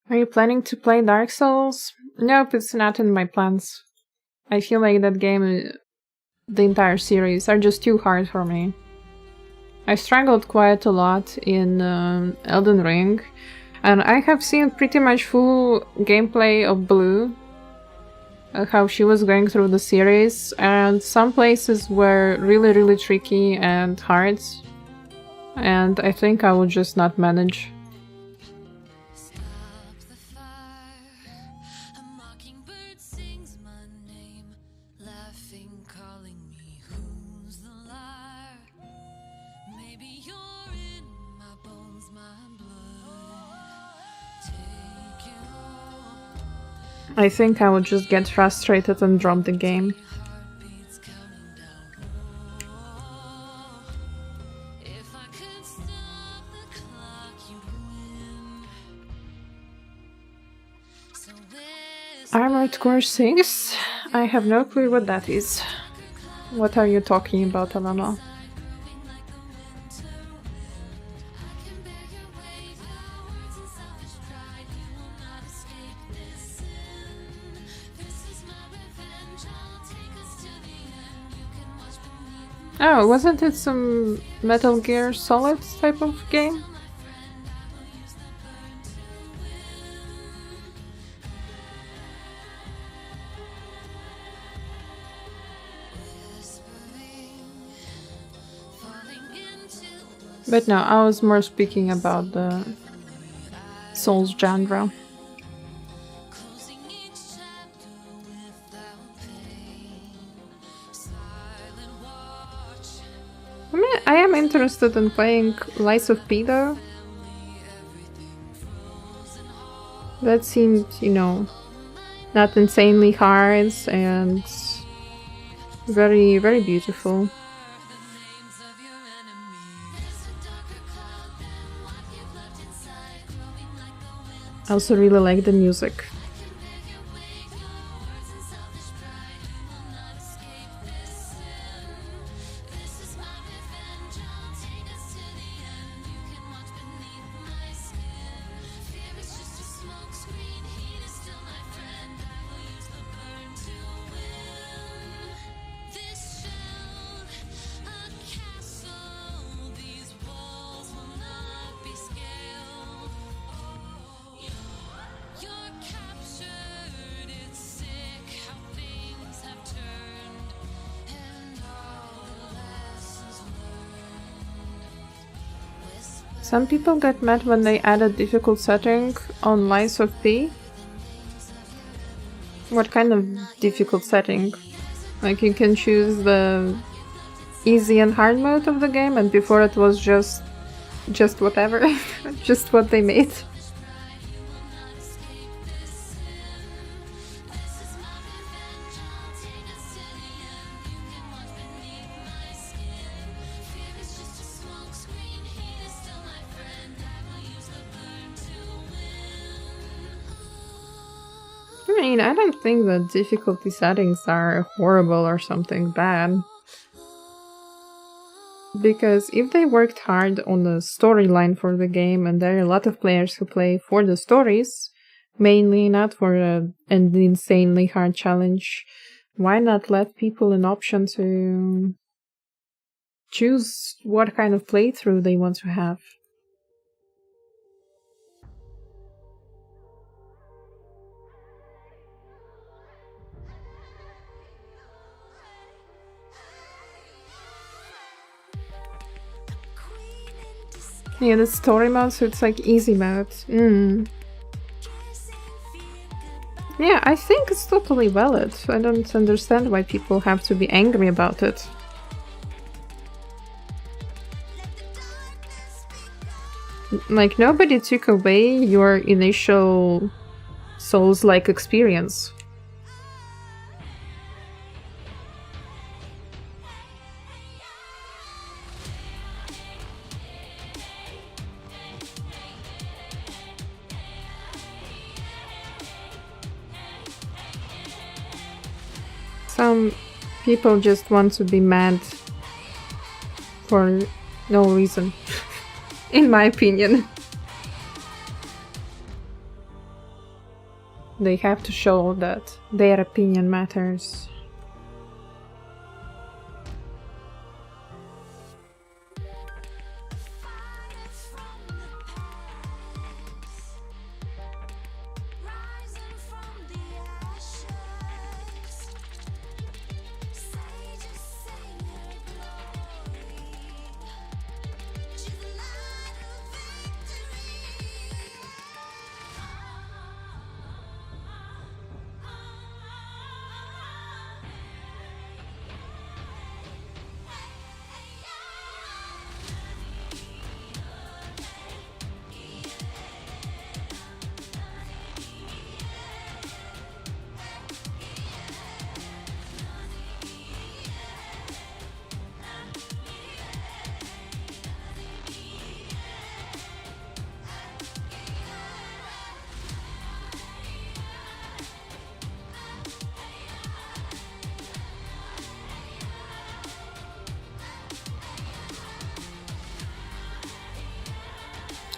Are you planning to play Dark Souls? Nope, it's not in my plans. I feel like that game, the entire series, are just too hard for me. I struggled quite a lot in Elden Ring, and I have seen pretty much full gameplay of Blue, how she was going through the series, and some places were really tricky and hard, and I think I would just not manage. Stop the fire. A mockingbird sings my name, laughing, calling me. Who's the liar? Maybe you're in my bones, my blood. Take it all. I think I would just get frustrated and drop the game. Heartbeats counting down. Oh, if I could stop the clock, you'd win. So whisper Armored Core 6? I have no clue what that is. What are you talking about, Alana? moving like the winter wind. I can bear your weight, your words and selfish pride. You will not escape this sin. This is my revenge. I'll take us to the end. You can watch beneath me. Oh, wasn't it some Metal Gear Solid type of game? My friend, I will use the burn to win. Whispering, falling into But no, I was more speaking about the Souls genre. closing each chapter without pain. Silence I am interested in playing Lies of P though. That seemed, you know, not insanely hard and very, very beautiful. I also really like the music. Some people get mad when they add a difficult setting on Lies of P. What kind of difficult setting? Like you can choose the easy and hard mode of the game, and before it was just whatever, just what they made. I mean, I don't think the difficulty settings are horrible or something bad. Because if they worked hard on the storyline for the game, and there are a lot of players who play for the stories, mainly not for an insanely hard challenge, why not let people an option to choose what kind of playthrough they want to have? Yeah, the story mode, so it's like easy mode. Yeah, I think it's totally valid. I don't understand why people have to be angry about it. Like, nobody took away your initial Souls-like experience. Some people just want to be mad for no reason, in my opinion. They have to show that their opinion matters.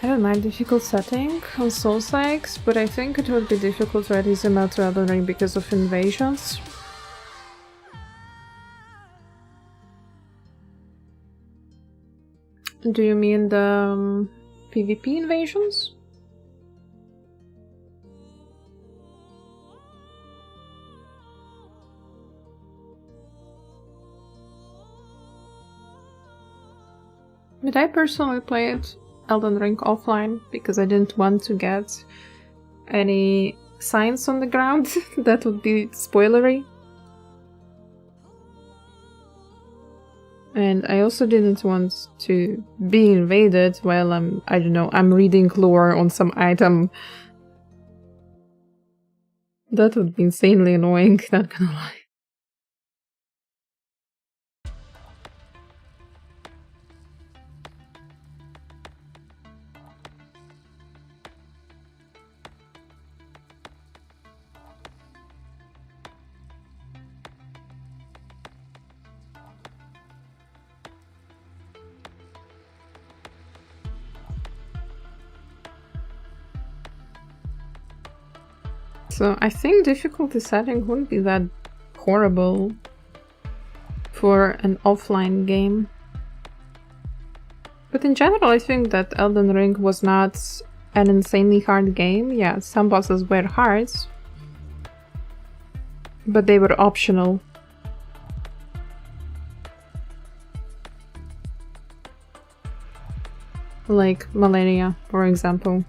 I don't mind difficult setting on Souls-likes, but I think it would be difficult to add easy mode to Elden Ring because of invasions. Do you mean the PvP invasions? But I personally played Elden Ring offline because I didn't want to get any signs on the ground that would be spoilery. And I also didn't want to be invaded while I don't know, I'm reading lore on some item. That would be insanely annoying, not gonna lie. So I think difficulty setting wouldn't be that horrible for an offline game. But in general, I think that Elden Ring was not an insanely hard game. Yeah, some bosses were hard, but they were optional. Like Malenia, for example.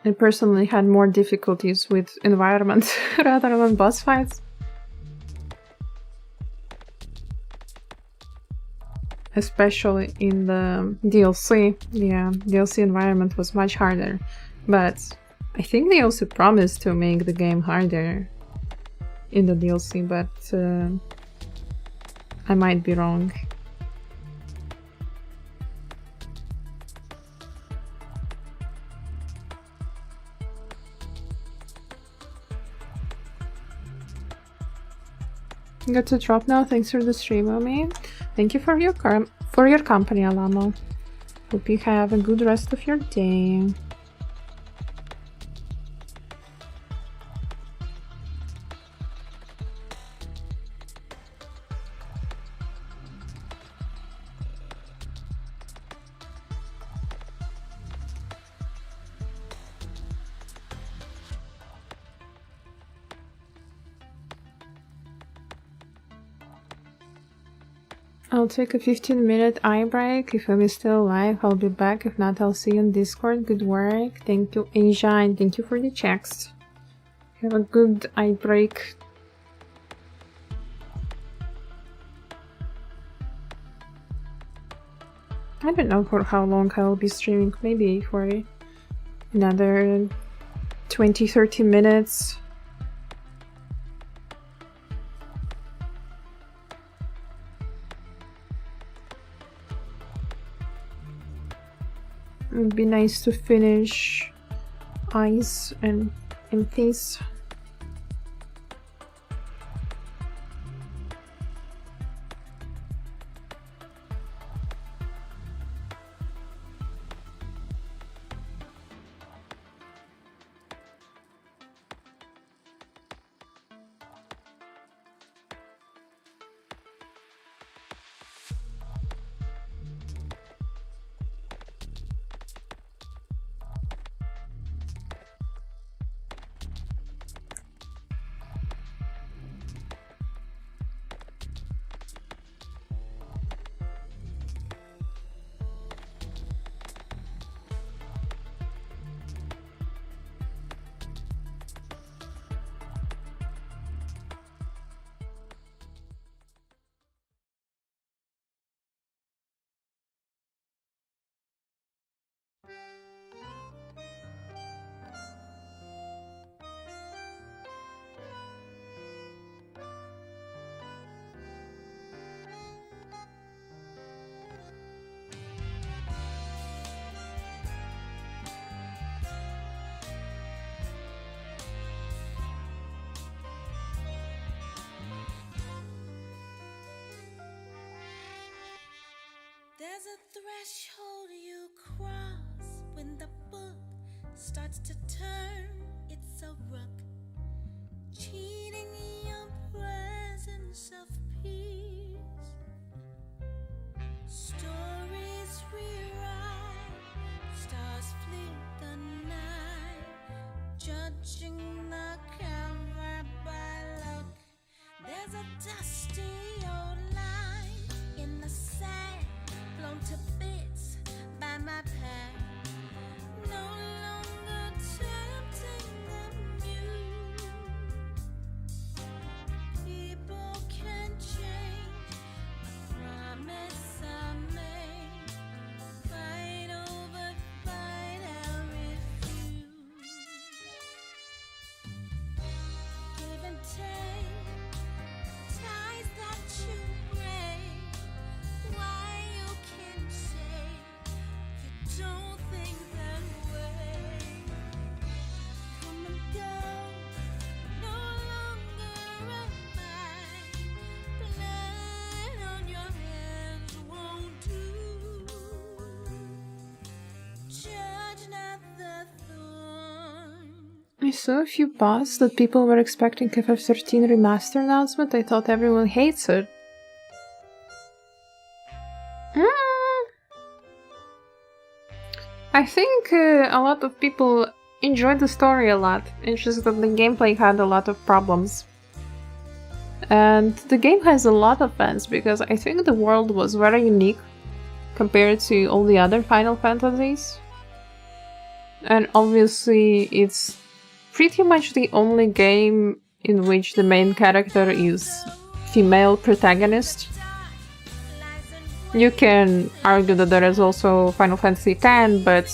I personally had more difficulties with environments rather than boss fights. Especially in the DLC. Yeah, DLC environment was much harder. But I think they also promised to make the game harder in the DLC, but I might be wrong. Got to drop now. Thanks for the stream, Omi. Thank you for your company, Alamo. Hope you have a good rest of your day. I'll take a 15-minute eye break. If I'm still alive, I'll be back. If not, I'll see you on Discord. Good work. Thank you, Asia, and thank you for the checks. Have a good eye break. I don't know for how long I'll be streaming. Maybe for another 20-30 minutes. It would be nice to finish eyes and face. There's a threshold you cross when the book starts to turn. It's a rook cheating your presence of peace. Stories rewrite, stars fleet the night, judging the cover by look. There's a dusty old line in the sand, blown to bits by my past. saw a few posts that people were expecting FF13 remaster announcement. I thought everyone hates it. I think a lot of people enjoyed the story a lot. It's just that the gameplay had a lot of problems. And the game has a lot of fans because I think the world was very unique compared to all the other Final Fantasies. And obviously it's pretty much the only game in which the main character is female protagonist. You can argue that there is also Final Fantasy X, but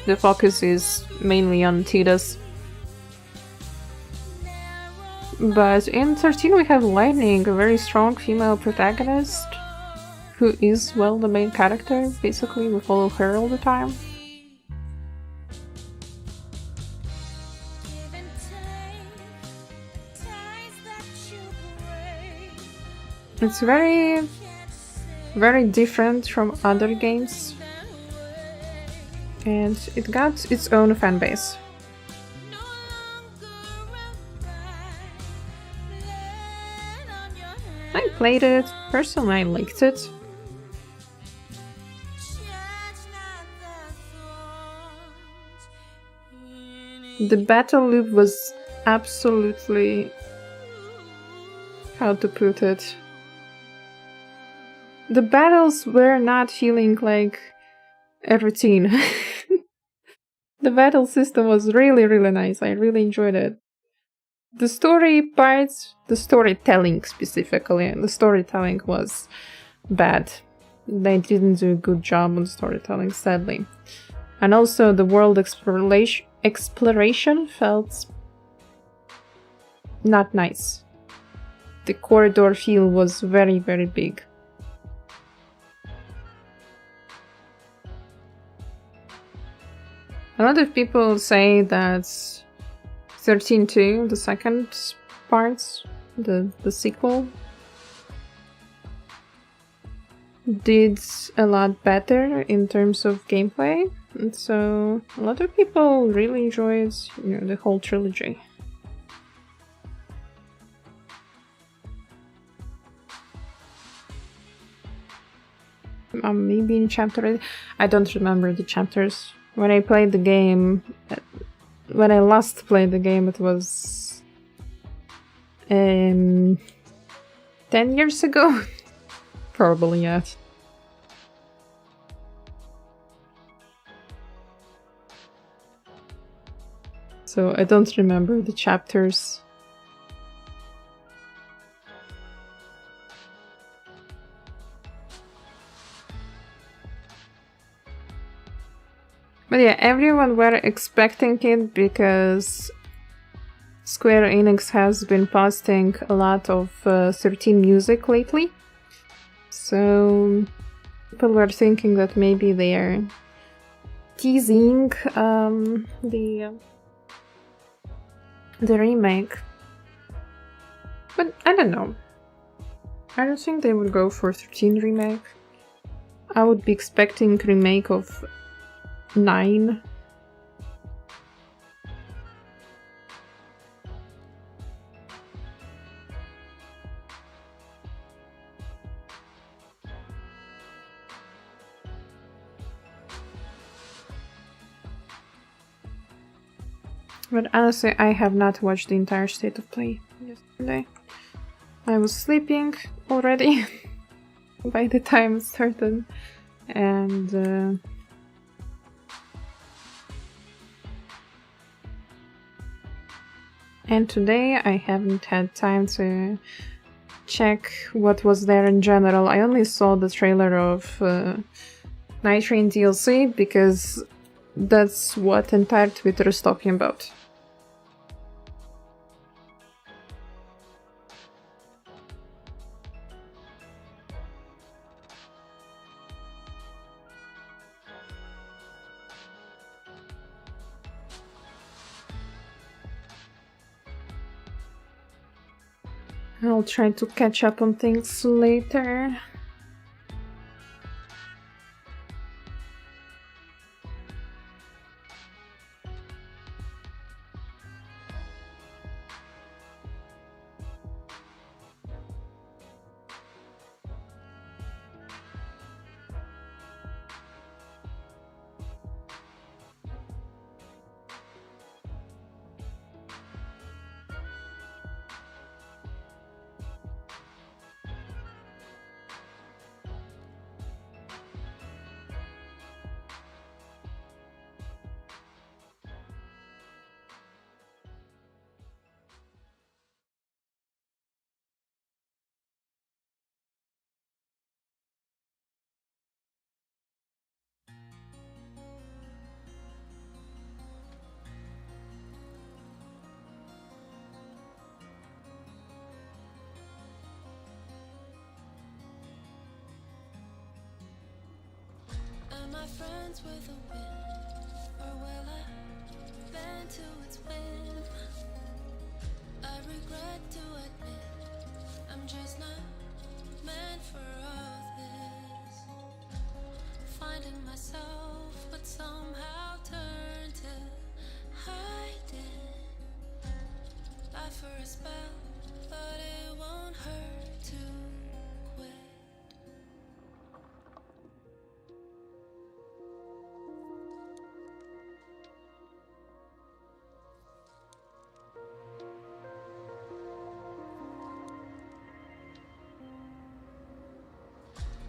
the focus is mainly on Tidus. But in 13 we have Lightning, a very strong female protagonist, who is, well, the main character. Basically, we follow her all the time. It's very different from other games, and it got its own fan base. I played it, personally I liked it. The battle loop was absolutely... how to put it? The battles were not feeling like a routine. The battle system was really nice, I really enjoyed it. The story parts, the storytelling specifically, the storytelling was bad. They didn't do a good job on storytelling, sadly. And also the world exploration felt not nice. The corridor feel was very big. A lot of people say that 13.2, the second part, the sequel, did a lot better in terms of gameplay, and so a lot of people really enjoyed, the whole trilogy. Maybe in chapter... I don't remember the chapters. When I played the game... When I last played the game, it was... 10 years ago? Probably, yes. So I don't remember the chapters. But yeah, everyone were expecting it because Square Enix has been posting a lot of 13 music lately. So people were thinking that maybe they're teasing the remake. But I don't know. I don't think they would go for 13 remake. I would be expecting remake of 9. But honestly, I have not watched the entire State of Play yesterday. I was sleeping already by the time it started, and today I haven't had time to check what was there in general. I only saw the trailer of Night Train DLC because that's what entire Twitter is talking about. I'll try to catch up on things later. Am I friends with the wind, or will I bend to its whim? I regret to admit I'm just not meant for all this. Finding myself, but somehow turn to hiding. Lie for a spell, but it won't hurt to quit.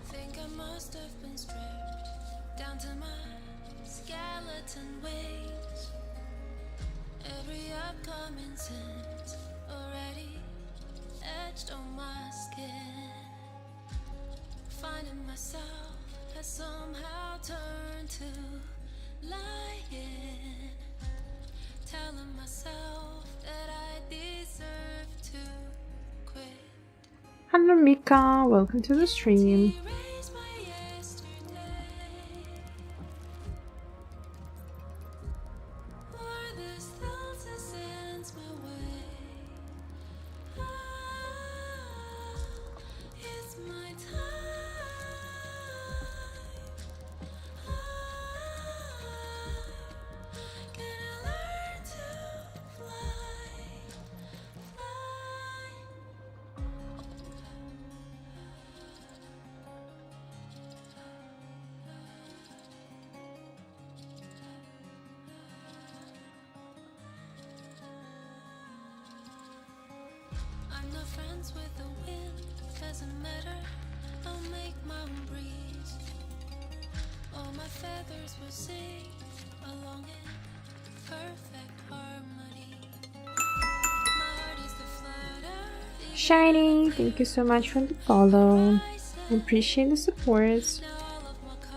Think I must have been stripped down to my skeleton wings. Every upcoming sentence already etched on my skin. Finding myself has somehow turned to lying. Telling myself that I deserve to quit. Hello Mika, welcome to the stream. Erase my yesterday. Or this thoughts that sends my way. It's my time. Gonna learn to fly, fly. I'm not friends with the wind, doesn't matter, I'll make my own breeze. All my feathers will sing along in perfect harmony. My heart is the flutter. Shiny, thank you so much for the follow. I appreciate the support.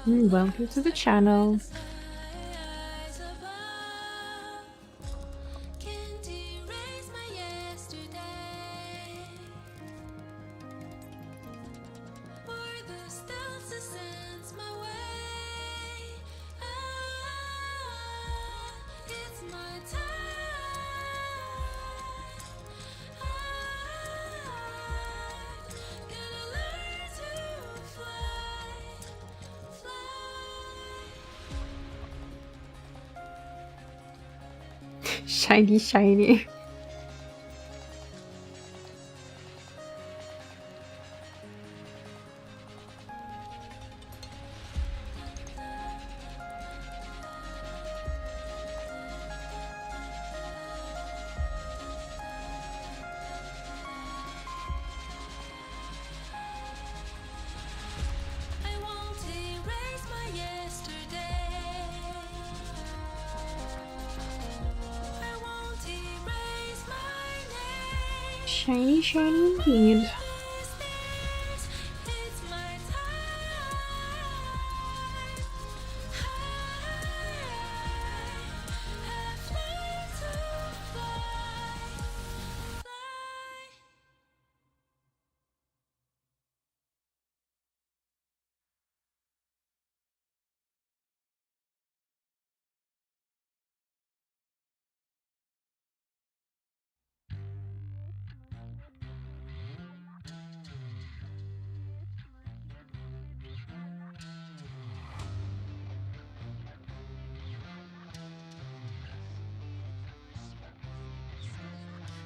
And welcome to the channel. Eyes above can't erase my yesterday. Or the stealth that sends my way. It's my time. Gonna learn to fly, fly. Shiny, shiny. I won't erase my yesterday. I won't erase my name. Shiny, shiny indeed. It's my time. Have learned to fly, fly.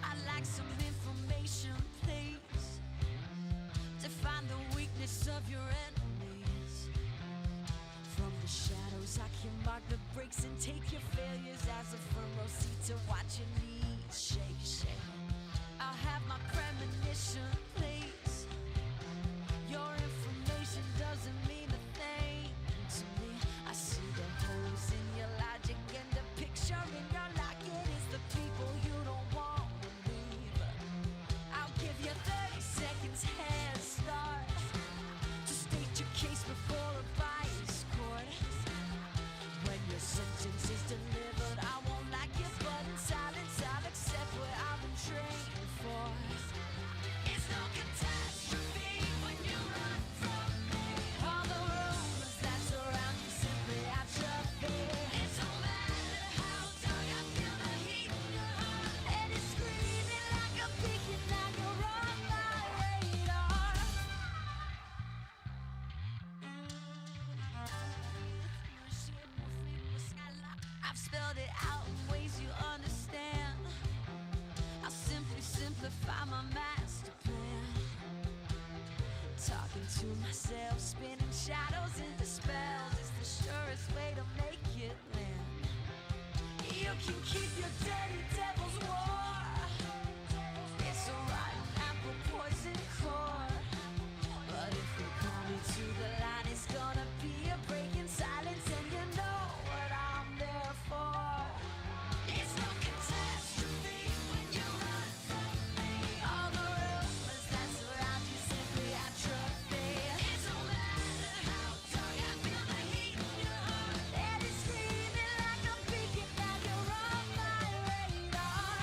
I'd like some information, please, to find the weakness of your enemies. From the shadows, I can mark the breaks and take your failures as a front row seat to watch your knees shake, shake. I'll have my premonition, please. Your information doesn't mean a thing to me. I see the holes in your logic and the picture in your locket is the people you don't want to leave. I'll give you 30 seconds head start to state your case before a bias court. When your sentence is delivered, I won't like it, but in silence I'll accept what I've been trained for. It's no I've spelled it out in ways you understand. I'll simply simplify my master plan. Talking to myself, spinning shadows into spells is the surest way to make it land. You can keep your dirty devil's war. It's a rotten apple poison core. But if you call me to the line, it's gonna be a break in silence, and you know what I'm there for. It's no catastrophe when you run from me. All the rumors that surround you simply atrophy. It don't matter how dark, I feel the heat in your heart. And it's screaming like a beacon that you're on my radar.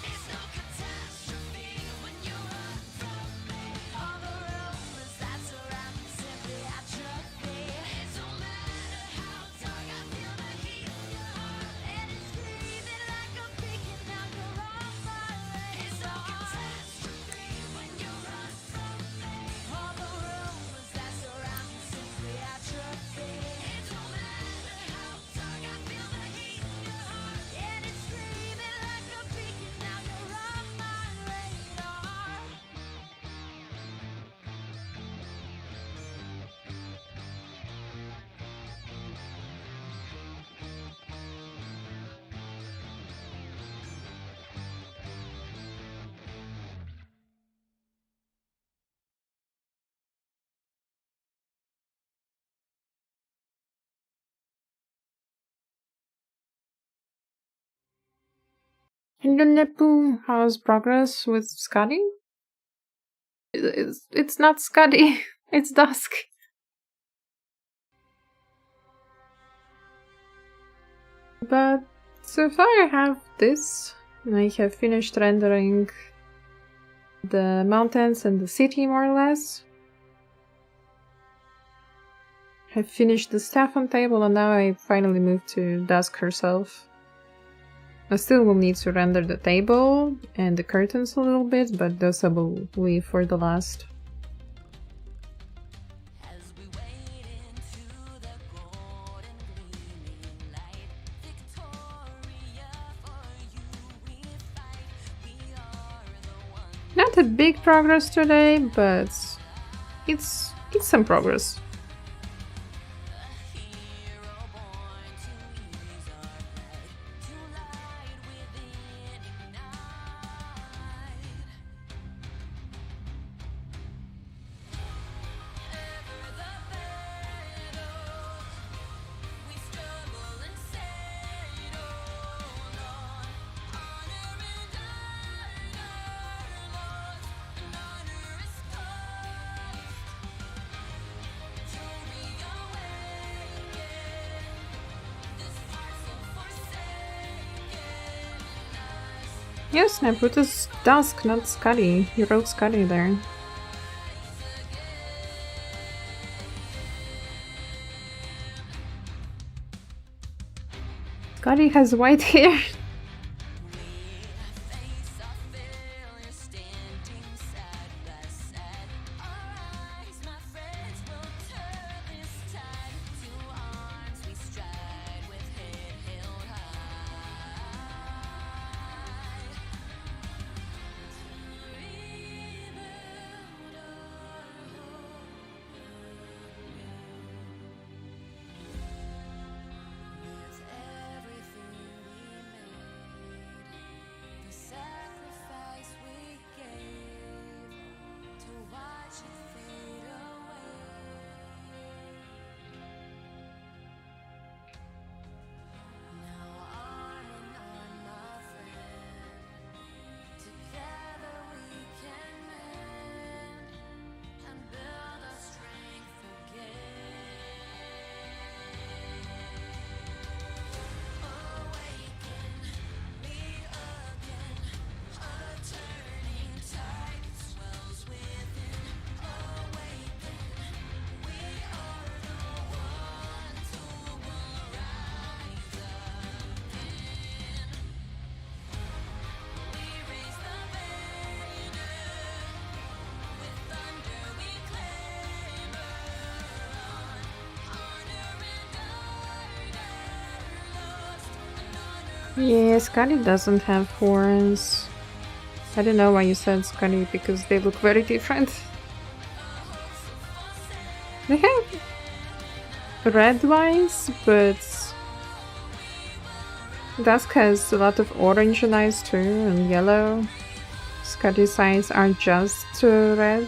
It's no catastrophe when you run from me. All the rumors that surround you simply atrophy. It don't matter how dark, I feel the heat in your heart. And it's screaming like a beacon, now you're on my radar. It's no catastrophe when you run from me. All the rumors that surround you simply atrophy. It don't matter how dark, I feel the heat in your heart. And it's screaming like a beacon, now you're on my radar. Hello, Nepu. How's progress with Scotty? It's not Scotty. It's Dusk. But so far I have this. I have finished rendering the mountains and the city more or less. I've finished the staff on table and now I finally moved to Dusk herself. I still will need to render the table and the curtains a little bit, but those I will leave for the last. As we wade into the golden gleaming light, Victoria, for you we fight. We are the ones. Not a big progress today, but it's some progress. Hero born to ease our plight, to light within ignite. Ever the battle, we struggle and settle on honor and honor lost, and honor is cost. To reawaken this heart so forsaken us. Yes, Nepu, it is Dusk, not Scotty. You wrote Scotty there. Scotty has white hair. Face our failure, standing side by side. Our eyes, my friends, will turn this tide. To arms we stride with head held high. To rebuild our hope anew. With everything we made. Yeah, Scotty doesn't have horns. I don't know why you said Scotty, because they look very different. They have red eyes, but Dusk has a lot of orange in eyes too, and yellow. Scotty's eyes are just red.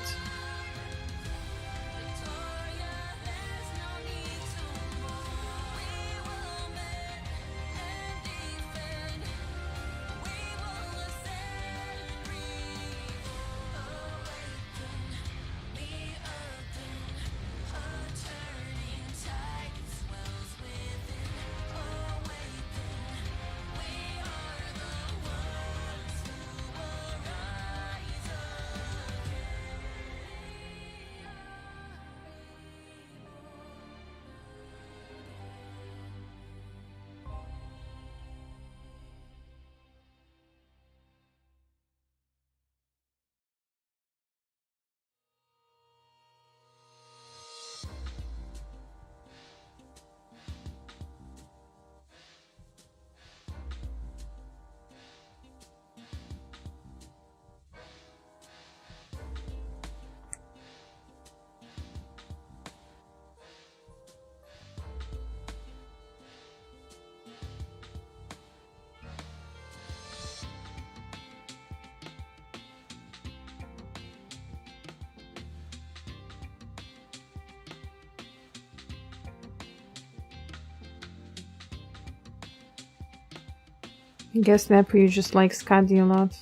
I guess Nepo, you just like Scotty a lot.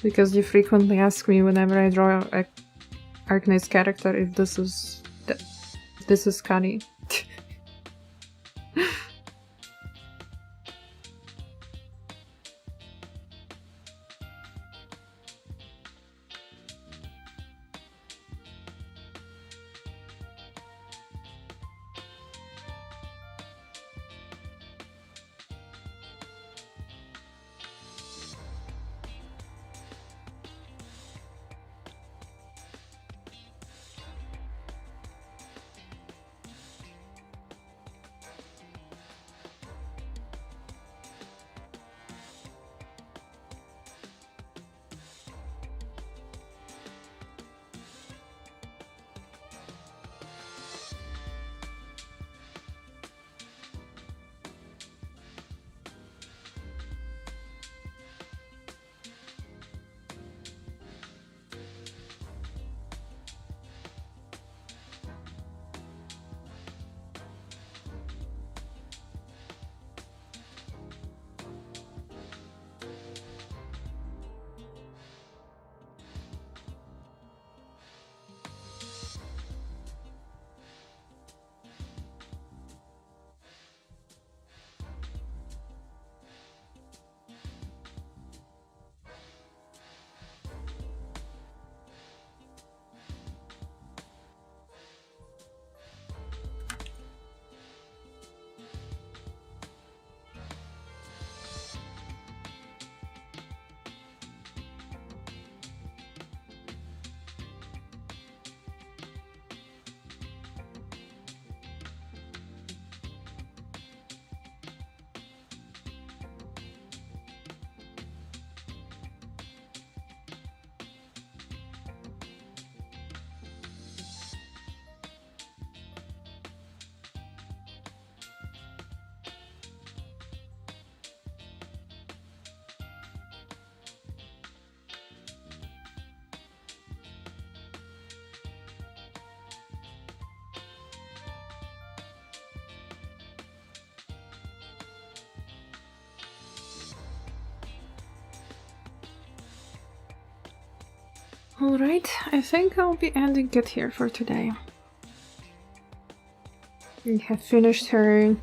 Because you frequently ask me whenever I draw a Arknights character if this is Scotty. Alright, I think I'll be ending it here for today. We have finished her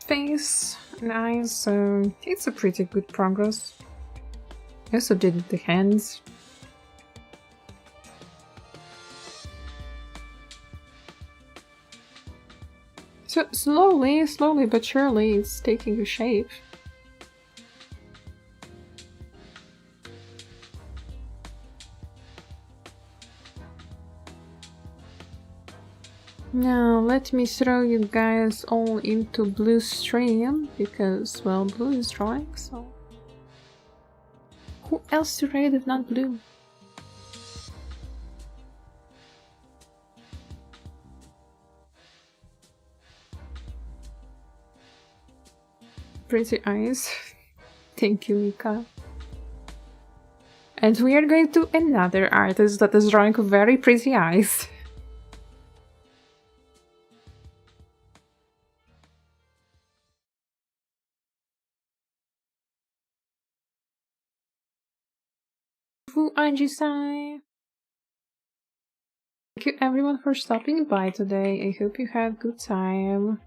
face and eyes, so it's a pretty good progress. I also did the hands. So slowly but surely it's taking a shape. Now let me throw you guys all into blue stream because, well, blue is drawing, so who else to raid if not blue? Pretty eyes. Thank you, Mika. And we are going to another artist that is drawing very pretty eyes. Anji-san. Thank you everyone for stopping by today. I hope you had a good time.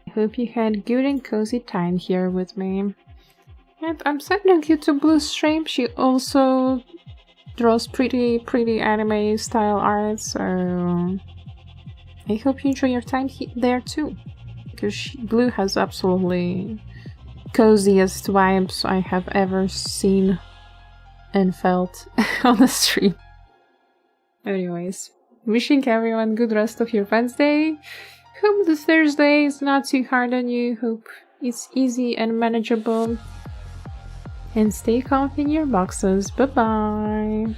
I hope you had good and cozy time here with me. And I'm sending you to Blue Stream. She also draws pretty anime style art, so I hope you enjoy your time there too. Because Blue has absolutely coziest vibes I have ever seen and felt on the stream. Anyways, wishing everyone good rest of your Wednesday. Hope the Thursday is not too hard on you. Hope it's easy and manageable. And stay calm in your boxes. Bye bye.